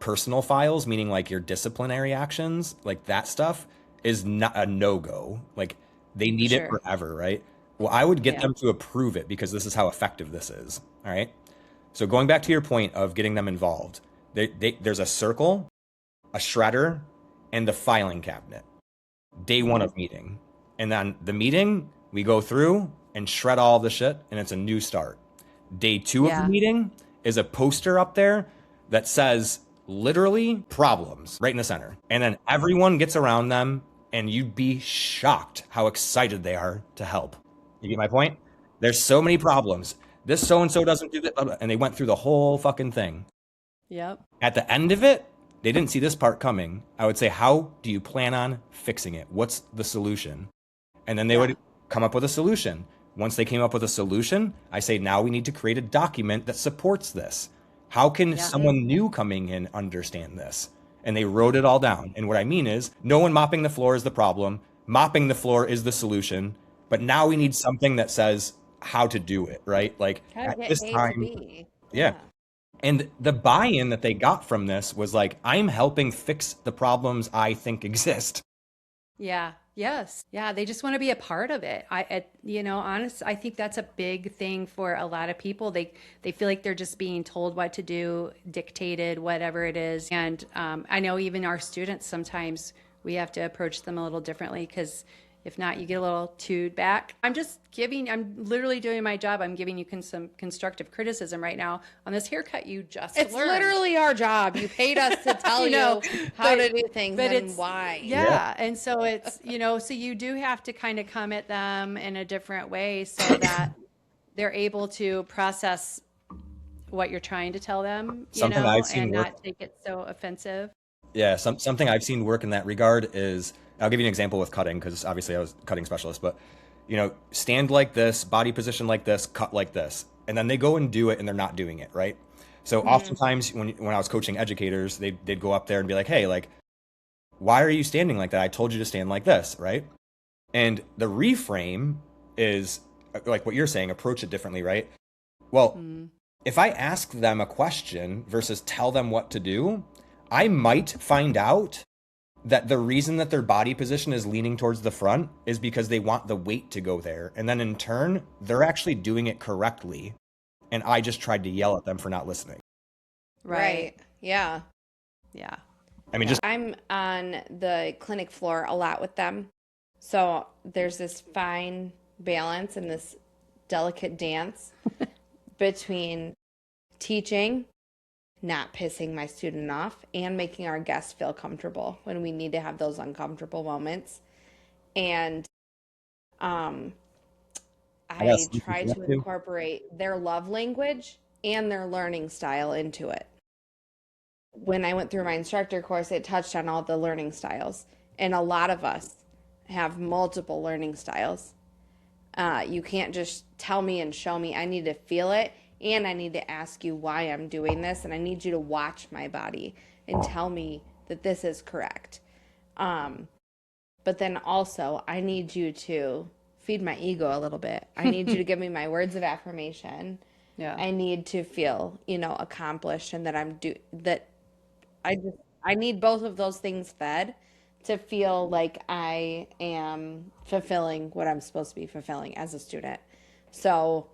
personal files, meaning like your disciplinary actions, like that stuff is not a no-go. Like they need it Sure. forever, right? Well, I would get Yeah. them to approve it because this is how effective this is. All right. So going back to your point of getting them involved, there's a circle, a shredder, and the filing cabinet. Day one of meeting. And then the meeting, we go through and shred all the shit, and it's a new start. Day two of Yeah. the meeting is a poster up there that says literally problems right in the center. And then everyone gets around them, and you'd be shocked how excited they are to help. You get my point? There's so many problems. This so-and-so doesn't do that. And they went through the whole fucking thing. Yep. At the end of it, they didn't see this part coming. I would say, how do you plan on fixing it? What's the solution? And then they would come up with a solution. Once they came up with a solution, I say, now we need to create a document that supports this. How can someone new coming in understand this? And they wrote it all down. And what I mean is, no one mopping the floor is the problem. Mopping the floor is the solution. But now we need something that says how to do it, right? Like How to at get this A to time, B. yeah. And the buy-in that they got from this was like, I'm helping fix the problems I think exist. Yeah. Yes. Yeah. They just want to be a part of it. Honest, I think that's a big thing for a lot of people. They feel like they're just being told what to do, dictated, whatever it is. And I know even our students, sometimes we have to approach them a little differently, because if not, you get a little chewed back. I'm literally doing my job. I'm giving you some constructive criticism right now on this haircut you just It's learned. literally our job. You paid us to tell you how to do things and why. Yeah. And so it's, so you do have to kind of come at them in a different way so that they're able to process what you're trying to tell them, Something I've seen and work. not take it so offensive. Yeah, something I've seen work in that regard is, I'll give you an example with cutting, because obviously I was a cutting specialist, but stand like this, body position like this, cut like this. And then they go and do it and they're not doing it, right? So oftentimes when I was coaching educators, they'd go up there and be like, hey, like, why are you standing like that? I told you to stand like this, right? And the reframe is like what you're saying, approach it differently, right? Well, if I ask them a question versus tell them what to do, I might find out that the reason that their body position is leaning towards the front is because they want the weight to go there. And then in turn, they're actually doing it correctly. And I just tried to yell at them for not listening. Right. Yeah. Yeah. I mean, just I'm on the clinic floor a lot with them. So there's this fine balance and this delicate dance between teaching, not pissing my student off, and making our guests feel comfortable when we need to have those uncomfortable moments. And I try to incorporate their love language and their learning style into it. When I went through my instructor course, it touched on all the learning styles. And a lot of us have multiple learning styles. You can't just tell me and show me. I need to feel it. And I need to ask you why I'm doing this. And I need you to watch my body and tell me that this is correct. But then also, I need you to feed my ego a little bit. I need you to give me my words of affirmation. Yeah. I need to feel, accomplished, and that I need both of those things fed to feel like I am fulfilling what I'm supposed to be fulfilling as a student. So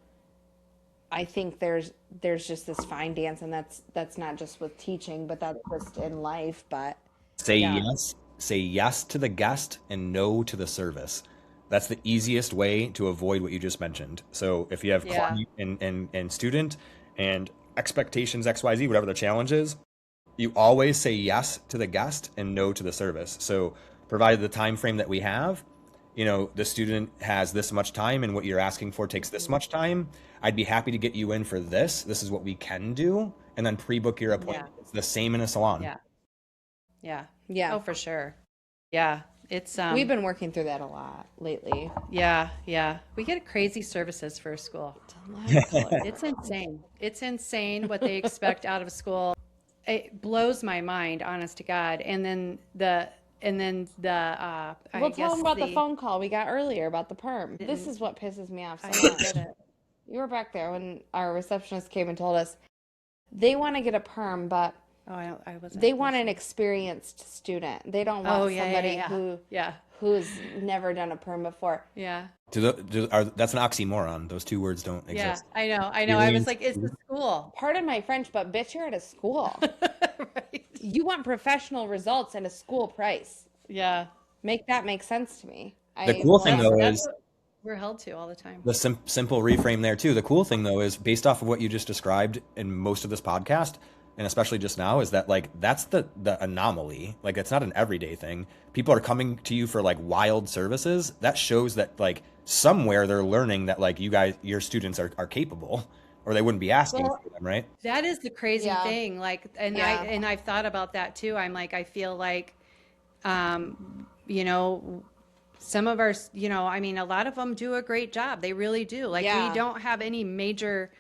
I think there's just this fine dance, and that's not just with teaching, but that's just in life. But say yes to the guest and no to the service. That's the easiest way to avoid what you just mentioned. So if you have client and student and expectations XYZ, whatever the challenge is, you always say yes to the guest and no to the service. So provided the time frame that we have, the student has this much time and what you're asking for takes this much time, I'd be happy to get you in for this. This is what we can do. And then pre-book your appointment. Yeah. It's the same in a salon. Yeah. Yeah. Yeah. Oh, for sure. Yeah. It's we've been working through that a lot lately. Yeah. Yeah. We get crazy services for a school. It's insane. It's insane what they expect out of a school. It blows my mind, honest to God. And then And then I Well, tell guess them about the phone call we got earlier about the perm. This is what pisses me off so I didn't much. get it. You were back there when our receptionist came and told us they want to get a perm, but Oh, I wasn't. they want an experienced student. They don't want Oh, yeah, somebody yeah. Yeah. who's never done a perm before. Yeah. That's an oxymoron. Those two words don't Yeah. exist. I know. I was like, it's the school. Pardon my French, but bitch, you're at a school. Right. You want professional results and a school price. Yeah. Make that make sense to me. The cool thing though That's is what we're held to all the time. the simple reframe there too. The cool thing though is based off of what you just described in most of this podcast, and especially just now, is that like that's the anomaly. Like it's not an everyday thing. People are coming to you for like wild services. That shows that like somewhere they're learning that like your students are capable, or they wouldn't be asking for them, right? That is the crazy thing. Like, and I've thought about that too. I'm like, I feel like, you know, some of our, you know, I mean, a lot of them do a great job. They really do. Like, we don't have any major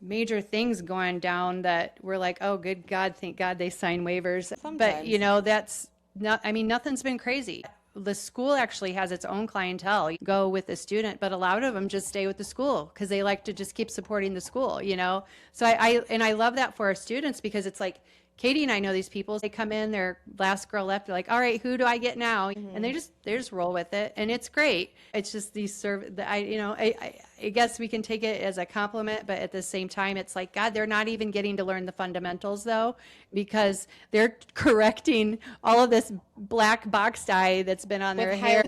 things going down that we're like, oh, good God, thank God they sign waivers. Sometimes. But, you know, that's not, I mean, nothing's been crazy. The school actually has its own clientele. You go with the student, but a lot of them just stay with the school because they like to just keep supporting the school, you know? So I love that for our students because it's like, Katie and I know these people. They come in, they're last girl left. They're like, all right, who do I get now? And they just roll with it, and it's great. It's just these I guess we can take it as a compliment, but at the same time, it's like, God, they're not even getting to learn the fundamentals though, because they're correcting all of this black box dye that's been on their hair.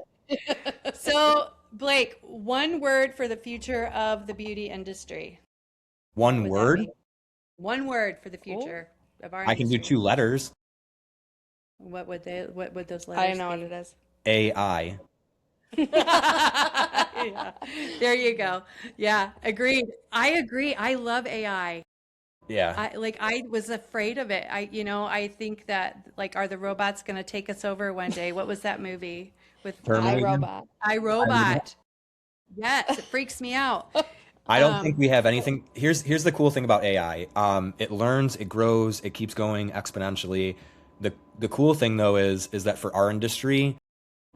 So, Blake, one word for the future of the beauty industry. One word? One word for the future. Of our I can do industry. 2 letters. What would those letters I know be? what it is. AI. Yeah. There you go. Yeah, agreed. I agree. I love AI. Yeah. I was afraid of it. I think that like, are the robots going to take us over one day? What was that movie with Terminator? iRobot? iRobot? Yes, it freaks me out. I don't think we have anything. Here's the cool thing about AI. It learns, it grows, it keeps going exponentially. The cool thing though is that for our industry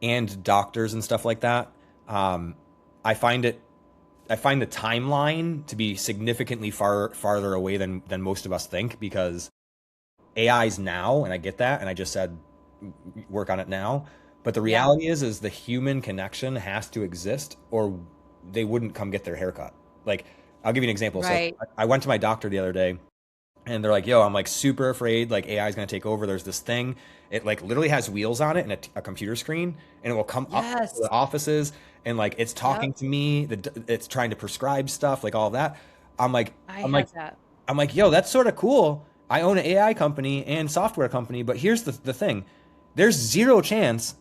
and doctors and stuff like that, I find the timeline to be significantly farther away than most of us think, because AI's now, and I get that, and I just said work on it now. But the reality is the human connection has to exist, or they wouldn't come get their haircut. Like, I'll give you an example. Right. So I went to my doctor the other day, and they're like, yo, I'm like super afraid like AI is going to take over. There's this thing. It like literally has wheels on it and a computer screen, and it will come up to the offices, and like it's talking to me. It's trying to prescribe stuff, like all of that. I'm like, yo, that's sort of cool. I own an AI company and software company, but here's the thing. There's zero chance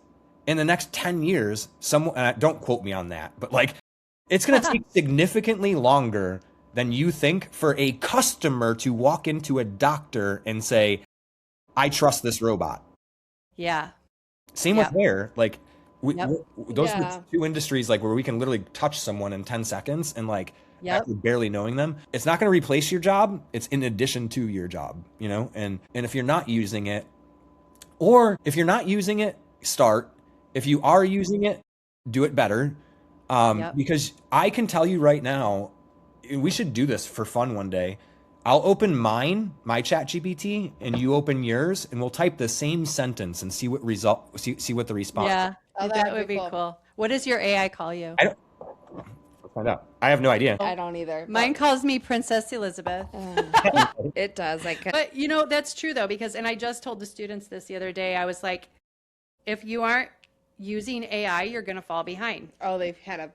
in the next 10 years, and don't quote me on that, but like, it's going to take significantly longer than you think for a customer to walk into a doctor and say, I trust this robot. Yeah. Same with hair. Like, those are Yeah. 2 industries like where we can literally touch someone in 10 seconds and like after barely knowing them. It's not going to replace your job. It's in addition to your job, you know? And if you're not using it, start. If you are using it, do it better. Because I can tell you right now, we should do this for fun one day. I'll open my chat GPT, and you open yours, and we'll type the same sentence and see what the response. Yeah, Oh, that would be cool. What does your AI call you? Let's find out. I have no idea. I don't either. Mine calls me Princess Elizabeth. It does. But you know, that's true though, because, and I just told the students this the other day, I was like, if you aren't using AI, you're going to fall behind. Oh, they've had a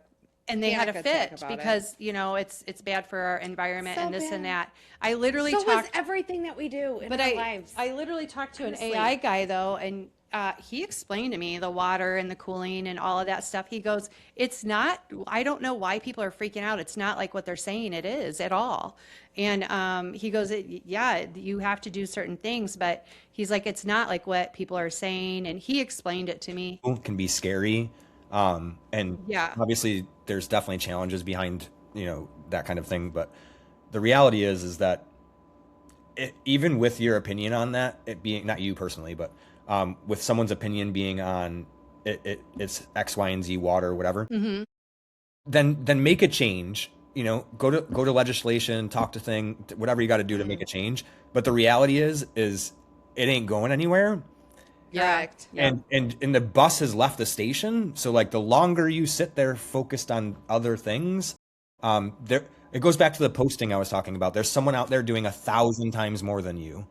And they had a panic attack fit about it. because, you know, it's bad for our environment So and this and bad. that. I literally So was talked, everything that we do in but our lives. I literally talked to Honestly. an AI guy though, and he explained to me the water and the cooling and all of that stuff. He goes, it's not, I don't know why people are freaking out. It's not like what they're saying it is at all. And he goes, yeah, you have to do certain things, but he's like, it's not like what people are saying. And he explained it to me. Can be scary. And obviously there's definitely challenges behind, you know, that kind of thing. But the reality is that even with your opinion on that, it being not you personally, but with someone's opinion being on it's X, Y, and Z water, whatever, then make a change. Go to legislation, talk to whatever you got to do to make a change. But the reality is it ain't going anywhere. Correct. Yeah. And the bus has left the station. So like the longer you sit there focused on other things, it goes back to the posting I was talking about. There's someone out there doing 1,000 times more than you.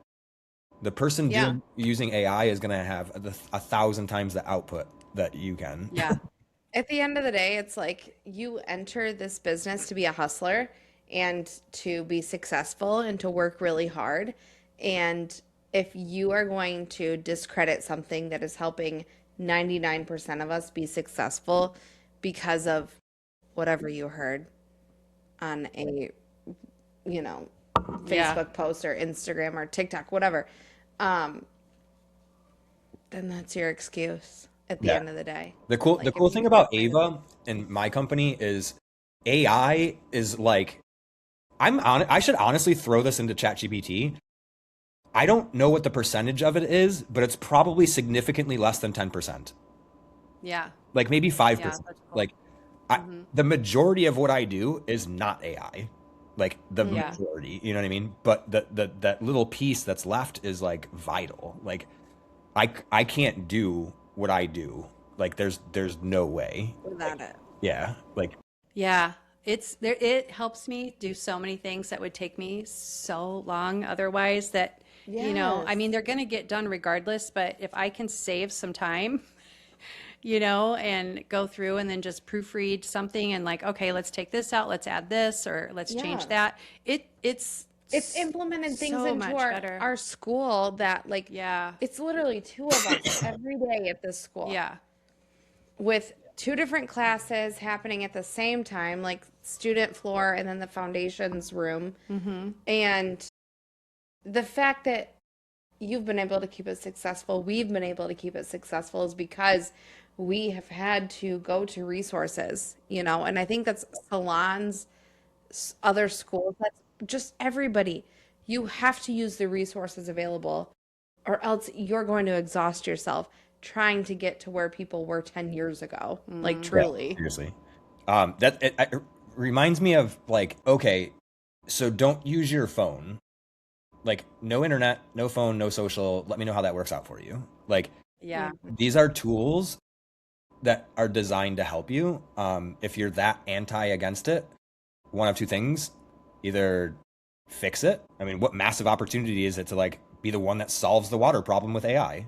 The person using AI is going to have 1,000 times the output that you can. Yeah. At the end of the day, it's like you enter this business to be a hustler and to be successful and to work really hard. And if you are going to discredit something that is helping 99% of us be successful because of whatever you heard on a, Facebook post or Instagram or TikTok, whatever, then that's your excuse at the end of the day. The cool thing about AiVa and my company is AI is like, I should honestly throw this into ChatGPT. I don't know what the percentage of it is, but it's probably significantly less than 10%. Yeah. Like maybe 5%. Yeah, that's cool. Like the majority of what I do is not AI. Like the majority, you know what I mean? But that little piece that's left is like vital. Like I can't do what I do. Like there's no way Without it. Yeah. Like Yeah. It helps me do so many things that would take me so long otherwise that, I mean, they're going to get done regardless, but if I can save some time, and go through and then just proofread something and like, okay, let's take this out, let's add this, or let's change that. It's implemented things so into much better. our school that like, it's literally 2 of us every day at this school. Yeah. With 2 different classes happening at the same time, like student floor and then the foundations room. And the fact that you've been able to keep it successful, we've been able to keep it successful is because we have had to go to resources, and I think that's salons, other schools, that's just everybody. You have to use the resources available or else you're going to exhaust yourself trying to get to where people were 10 years ago. Like truly. Yeah, seriously. It reminds me of like, okay, so don't use your phone. Like no internet, no phone, no social. Let me know how that works out for you. Like, these are tools that are designed to help you. If you're that against it, one of 2 things: either fix it. I mean, what massive opportunity is it to like be the one that solves the water problem with AI?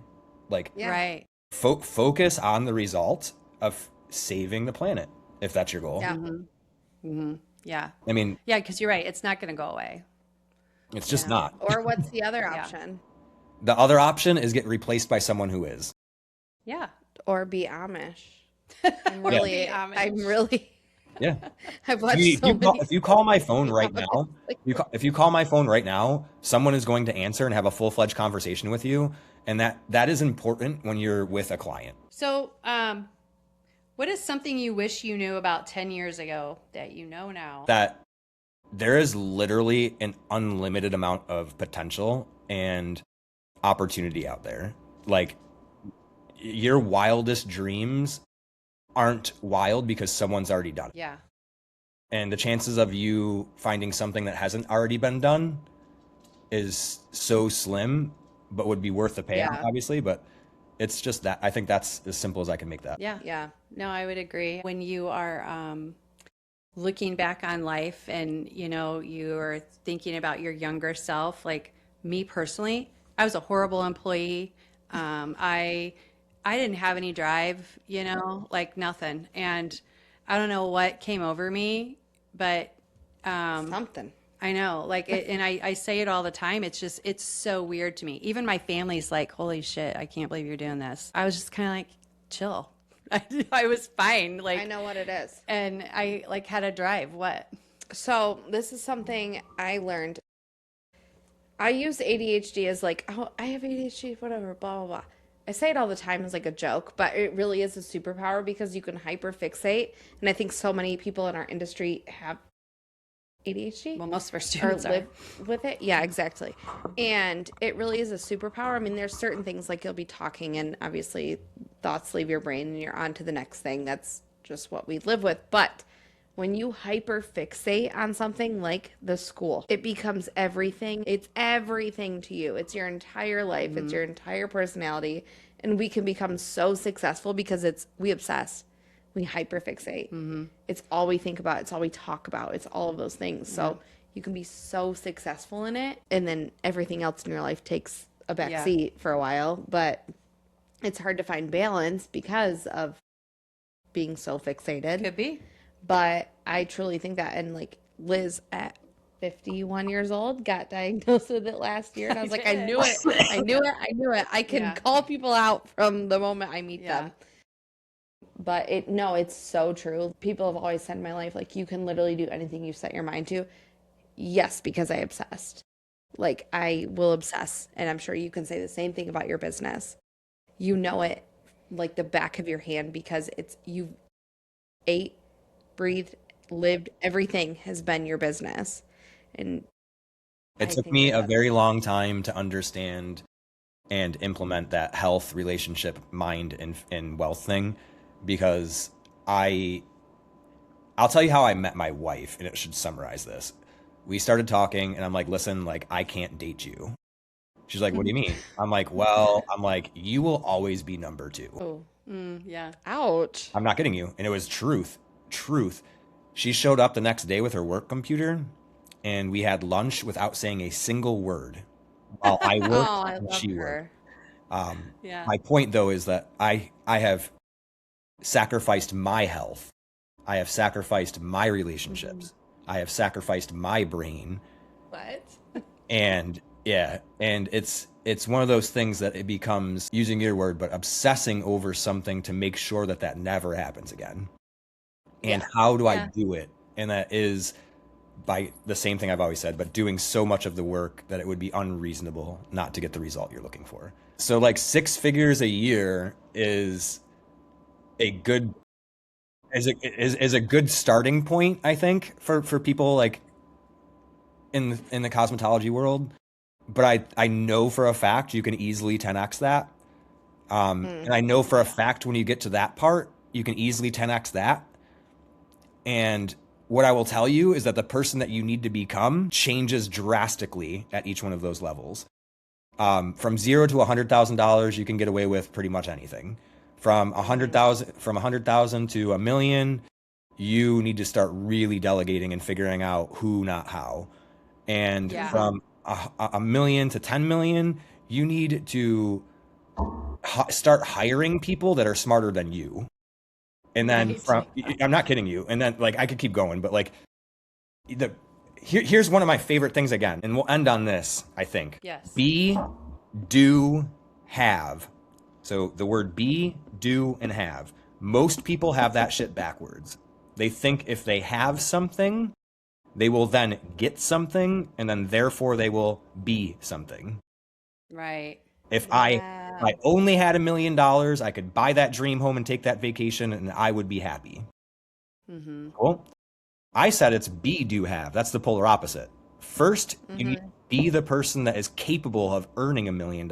Like, Right. Focus on the result of saving the planet, if that's your goal. Yeah. Yeah. I mean, Yeah, because you're right. It's not going to go away. it's just not. Or what's the other option? The other option is get replaced by someone who is. Yeah. Or be Amish. I'm really, Yeah. I've watched so many. If you call my phone right now, if you call my phone right now, someone is going to answer and have a full-fledged conversation with you, and that is important when you're with a client. So, what is something you wish you knew about 10 years ago that you know now? That there is literally an unlimited amount of potential and opportunity out there. Like your wildest dreams aren't wild because someone's already done it. Yeah. And the chances of you finding something that hasn't already been done is so slim, but would be worth the payoff, obviously. But it's just that. I think that's as simple as I can make that. Yeah. Yeah. No, I would agree. When you are looking back on life and, you're thinking about your younger self, like me personally, I was a horrible employee. I didn't have any drive, like nothing. And I don't know what came over me, but Something. I know, like, and I say it all the time. It's so weird to me. Even my family's like, holy shit, I can't believe you're doing this. I was just kind of like, chill. I was fine. Like, I know what it is. And I like had a drive. What? So this is something I learned. I use ADHD as like, oh, I have ADHD, whatever, blah, blah, blah. I say it all the time as like a joke, but it really is a superpower because you can hyperfixate. And I think so many people in our industry have ADHD. Well, most of our Or students are. live with it. Yeah, exactly. And it really is a superpower. I mean, there's certain things like you'll be talking and obviously thoughts leave your brain and you're on to the next thing. That's just what we live with. But when you hyper fixate on something like the school, it becomes everything. It's everything to you. It's your entire life. It's your entire personality. And we can become so successful because we obsess. We hyperfixate. It's all we think about. It's all we talk about. It's all of those things. So you can be so successful in it, and then everything else in your life takes a back seat for a while. But it's hard to find balance because of being so fixated. Could be. But I truly think that, and like Liz at 51 years old got diagnosed with it last year, and I was like, I knew it. I knew it. I knew it. I can call people out from the moment I meet them. But it's so true. People have always said in my life, like, you can literally do anything you set your mind to. Yes, because I obsessed. Like, I will obsess. And I'm sure you can say the same thing about your business. You know it like the back of your hand because you've ate, breathed, lived, everything has been your business. And It took me a very long time to understand and implement that health, relationship, mind, and wealth thing, because I'll tell you how I met my wife, and it should summarize this. We started talking, and I'm like, listen, like, I can't date you. She's like, what do you mean? I'm like, you will always be number two. Oh, Yeah. ouch. I'm not kidding you. And it was truth. She showed up the next day with her work computer, and we had lunch without saying a single word while I worked Oh, I and love she her. worked. Yeah. My point, though, is that I have sacrificed my health. I have sacrificed my relationships. I have sacrificed my brain. What? And it's one of those things that it becomes, using your word, but obsessing over something to make sure that never happens again. And how do I do it? And that is by the same thing I've always said, but doing so much of the work that it would be unreasonable not to get the result you're looking for. So like 6 figures a year is a good starting point, I think, for people like in the cosmetology world. But I know for a fact you can easily 10x that. And I know for a fact when you get to that part, you can easily 10x that. And what I will tell you is that the person that you need to become changes drastically at each one of those levels. From $0 to $100,000, you can get away with pretty much anything. From 100,000 to $1 million, you need to start really delegating and figuring out who, not how. And from a million to 10 million, you need to start hiring people that are smarter than you. And then I'm not kidding you. And then like I could keep going, but like here's one of my favorite things again, and we'll end on this, I think. Yes. Be, do, have. So the word be, do, and have. Most people have that shit backwards. They think if they have something, they will then get something, and then therefore they will be something. Right. If I only had $1 million, I could buy that dream home and take that vacation, and I would be happy. Cool. I said it's be, do, have. That's the polar opposite. First, you need to be the person that is capable of earning $1 million.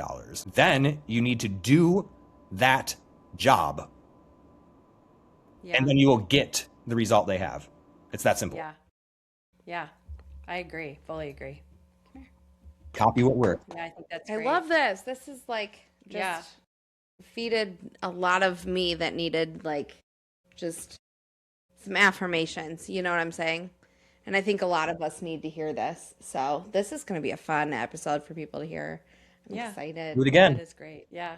Then you need to do that job. Yeah. And then you will get the result they have. It's that simple. Yeah. I agree. Fully agree. Copy what worked. Yeah, I think that's I great. love this. This is like just feeded a lot of me that needed like just some affirmations. You know what I'm saying? And I think a lot of us need to hear this. So this is going to be a fun episode for people to hear. I'm excited. Do it again. That is great. Yeah.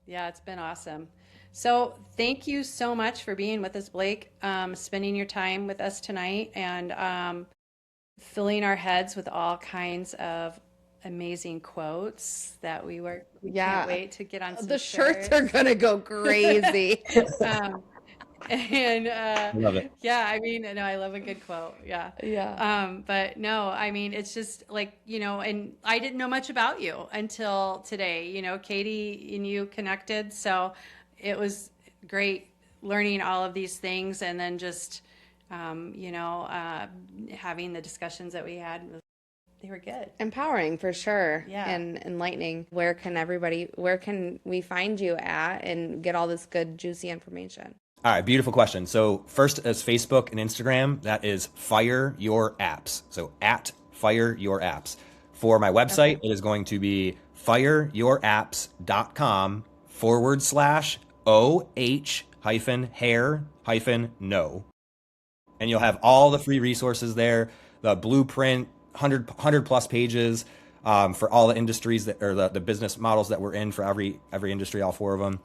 Yeah, it's been awesome. So thank you so much for being with us, Blake, spending your time with us tonight and filling our heads with all kinds of amazing quotes that we can't wait to get on some The shirts are going to go crazy. And Love it. yeah, I mean, no, I love a good quote. Yeah. But no, I mean, it's just like, and I didn't know much about you until today. Katie and you connected, so it was great learning all of these things, and then just Having the discussions that we had, they were good. Empowering for sure. Yeah. And enlightening. Where can we find you at and get all this good, juicy information? All right, beautiful question. So first is Facebook and Instagram. That is Fire Your Apps. So at Fire Your Apps. For my website, it is going to be fireyourapps.com/OH-hair-no. And you'll have all the free resources there, the blueprint, 100 plus pages for all the industries or the business models that we're in for every industry, all 4 of them.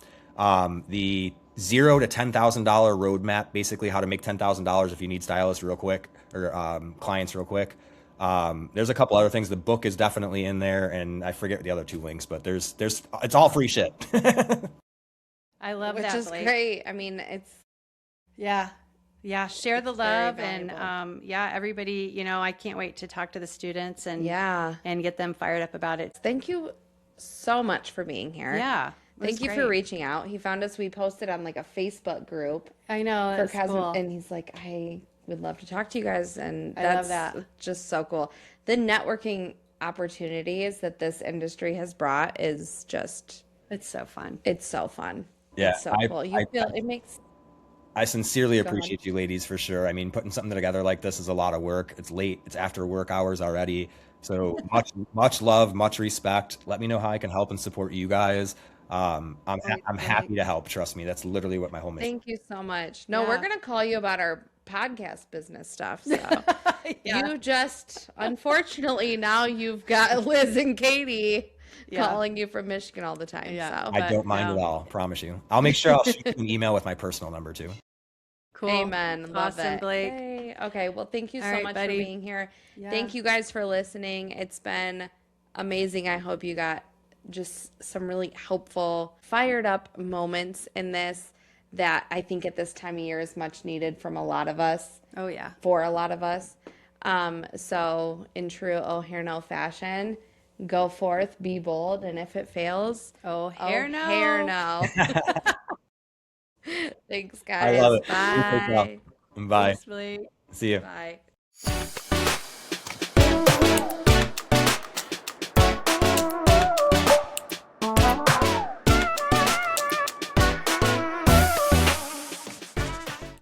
The $0 to $10,000 roadmap, basically how to make $10,000 if you need stylists real quick or clients real quick. There's a couple other things. The book is definitely in there, and I forget the other 2 links, but it's all free shit. I love Which that, is Blake. great. I mean, Yeah. Share the It's very love, and everybody, I can't wait to talk to the students and get them fired up about it. Thank you so much for being here. Yeah. Thank you for reaching out. He found us. We posted on like a Facebook group. I know. For That's cool. and he's like, I would love to talk to you guys, and I that's love that. just so cool. The networking opportunities that this industry has brought is just, It's so fun. it's so fun. Yeah, It's so cool. It makes. I sincerely appreciate you ladies for sure. I mean, putting something together like this is a lot of work. It's late. It's after work hours already. So much love, much respect. Let me know how I can help and support you guys. I'm happy to help. Trust me. That's literally what my whole mission. Thank you so much. No, Yeah. we're going to call you about our podcast business stuff. So you just, unfortunately, now you've got Liz and Katie calling you from Michigan all the time. Yeah. So. I don't mind at all. Promise you. I'll make sure I'll shoot you an email with my personal number too. Cool. Amen. Love Awesome, it. Blake. Yay. Okay. Well, thank you so All right, much buddy. for being here. Yeah. Thank you guys for listening. It's been amazing. I hope you got just some really helpful, fired up moments in this that I think at this time of year is much needed from a lot of us, Oh, yeah. for a lot of us. So in true Oh Hair No fashion, go forth, be bold, and if it fails, Oh, hair no. hair no. Thanks, guys. I love it. Bye. Bye. Thanks, Blake. See you. Bye.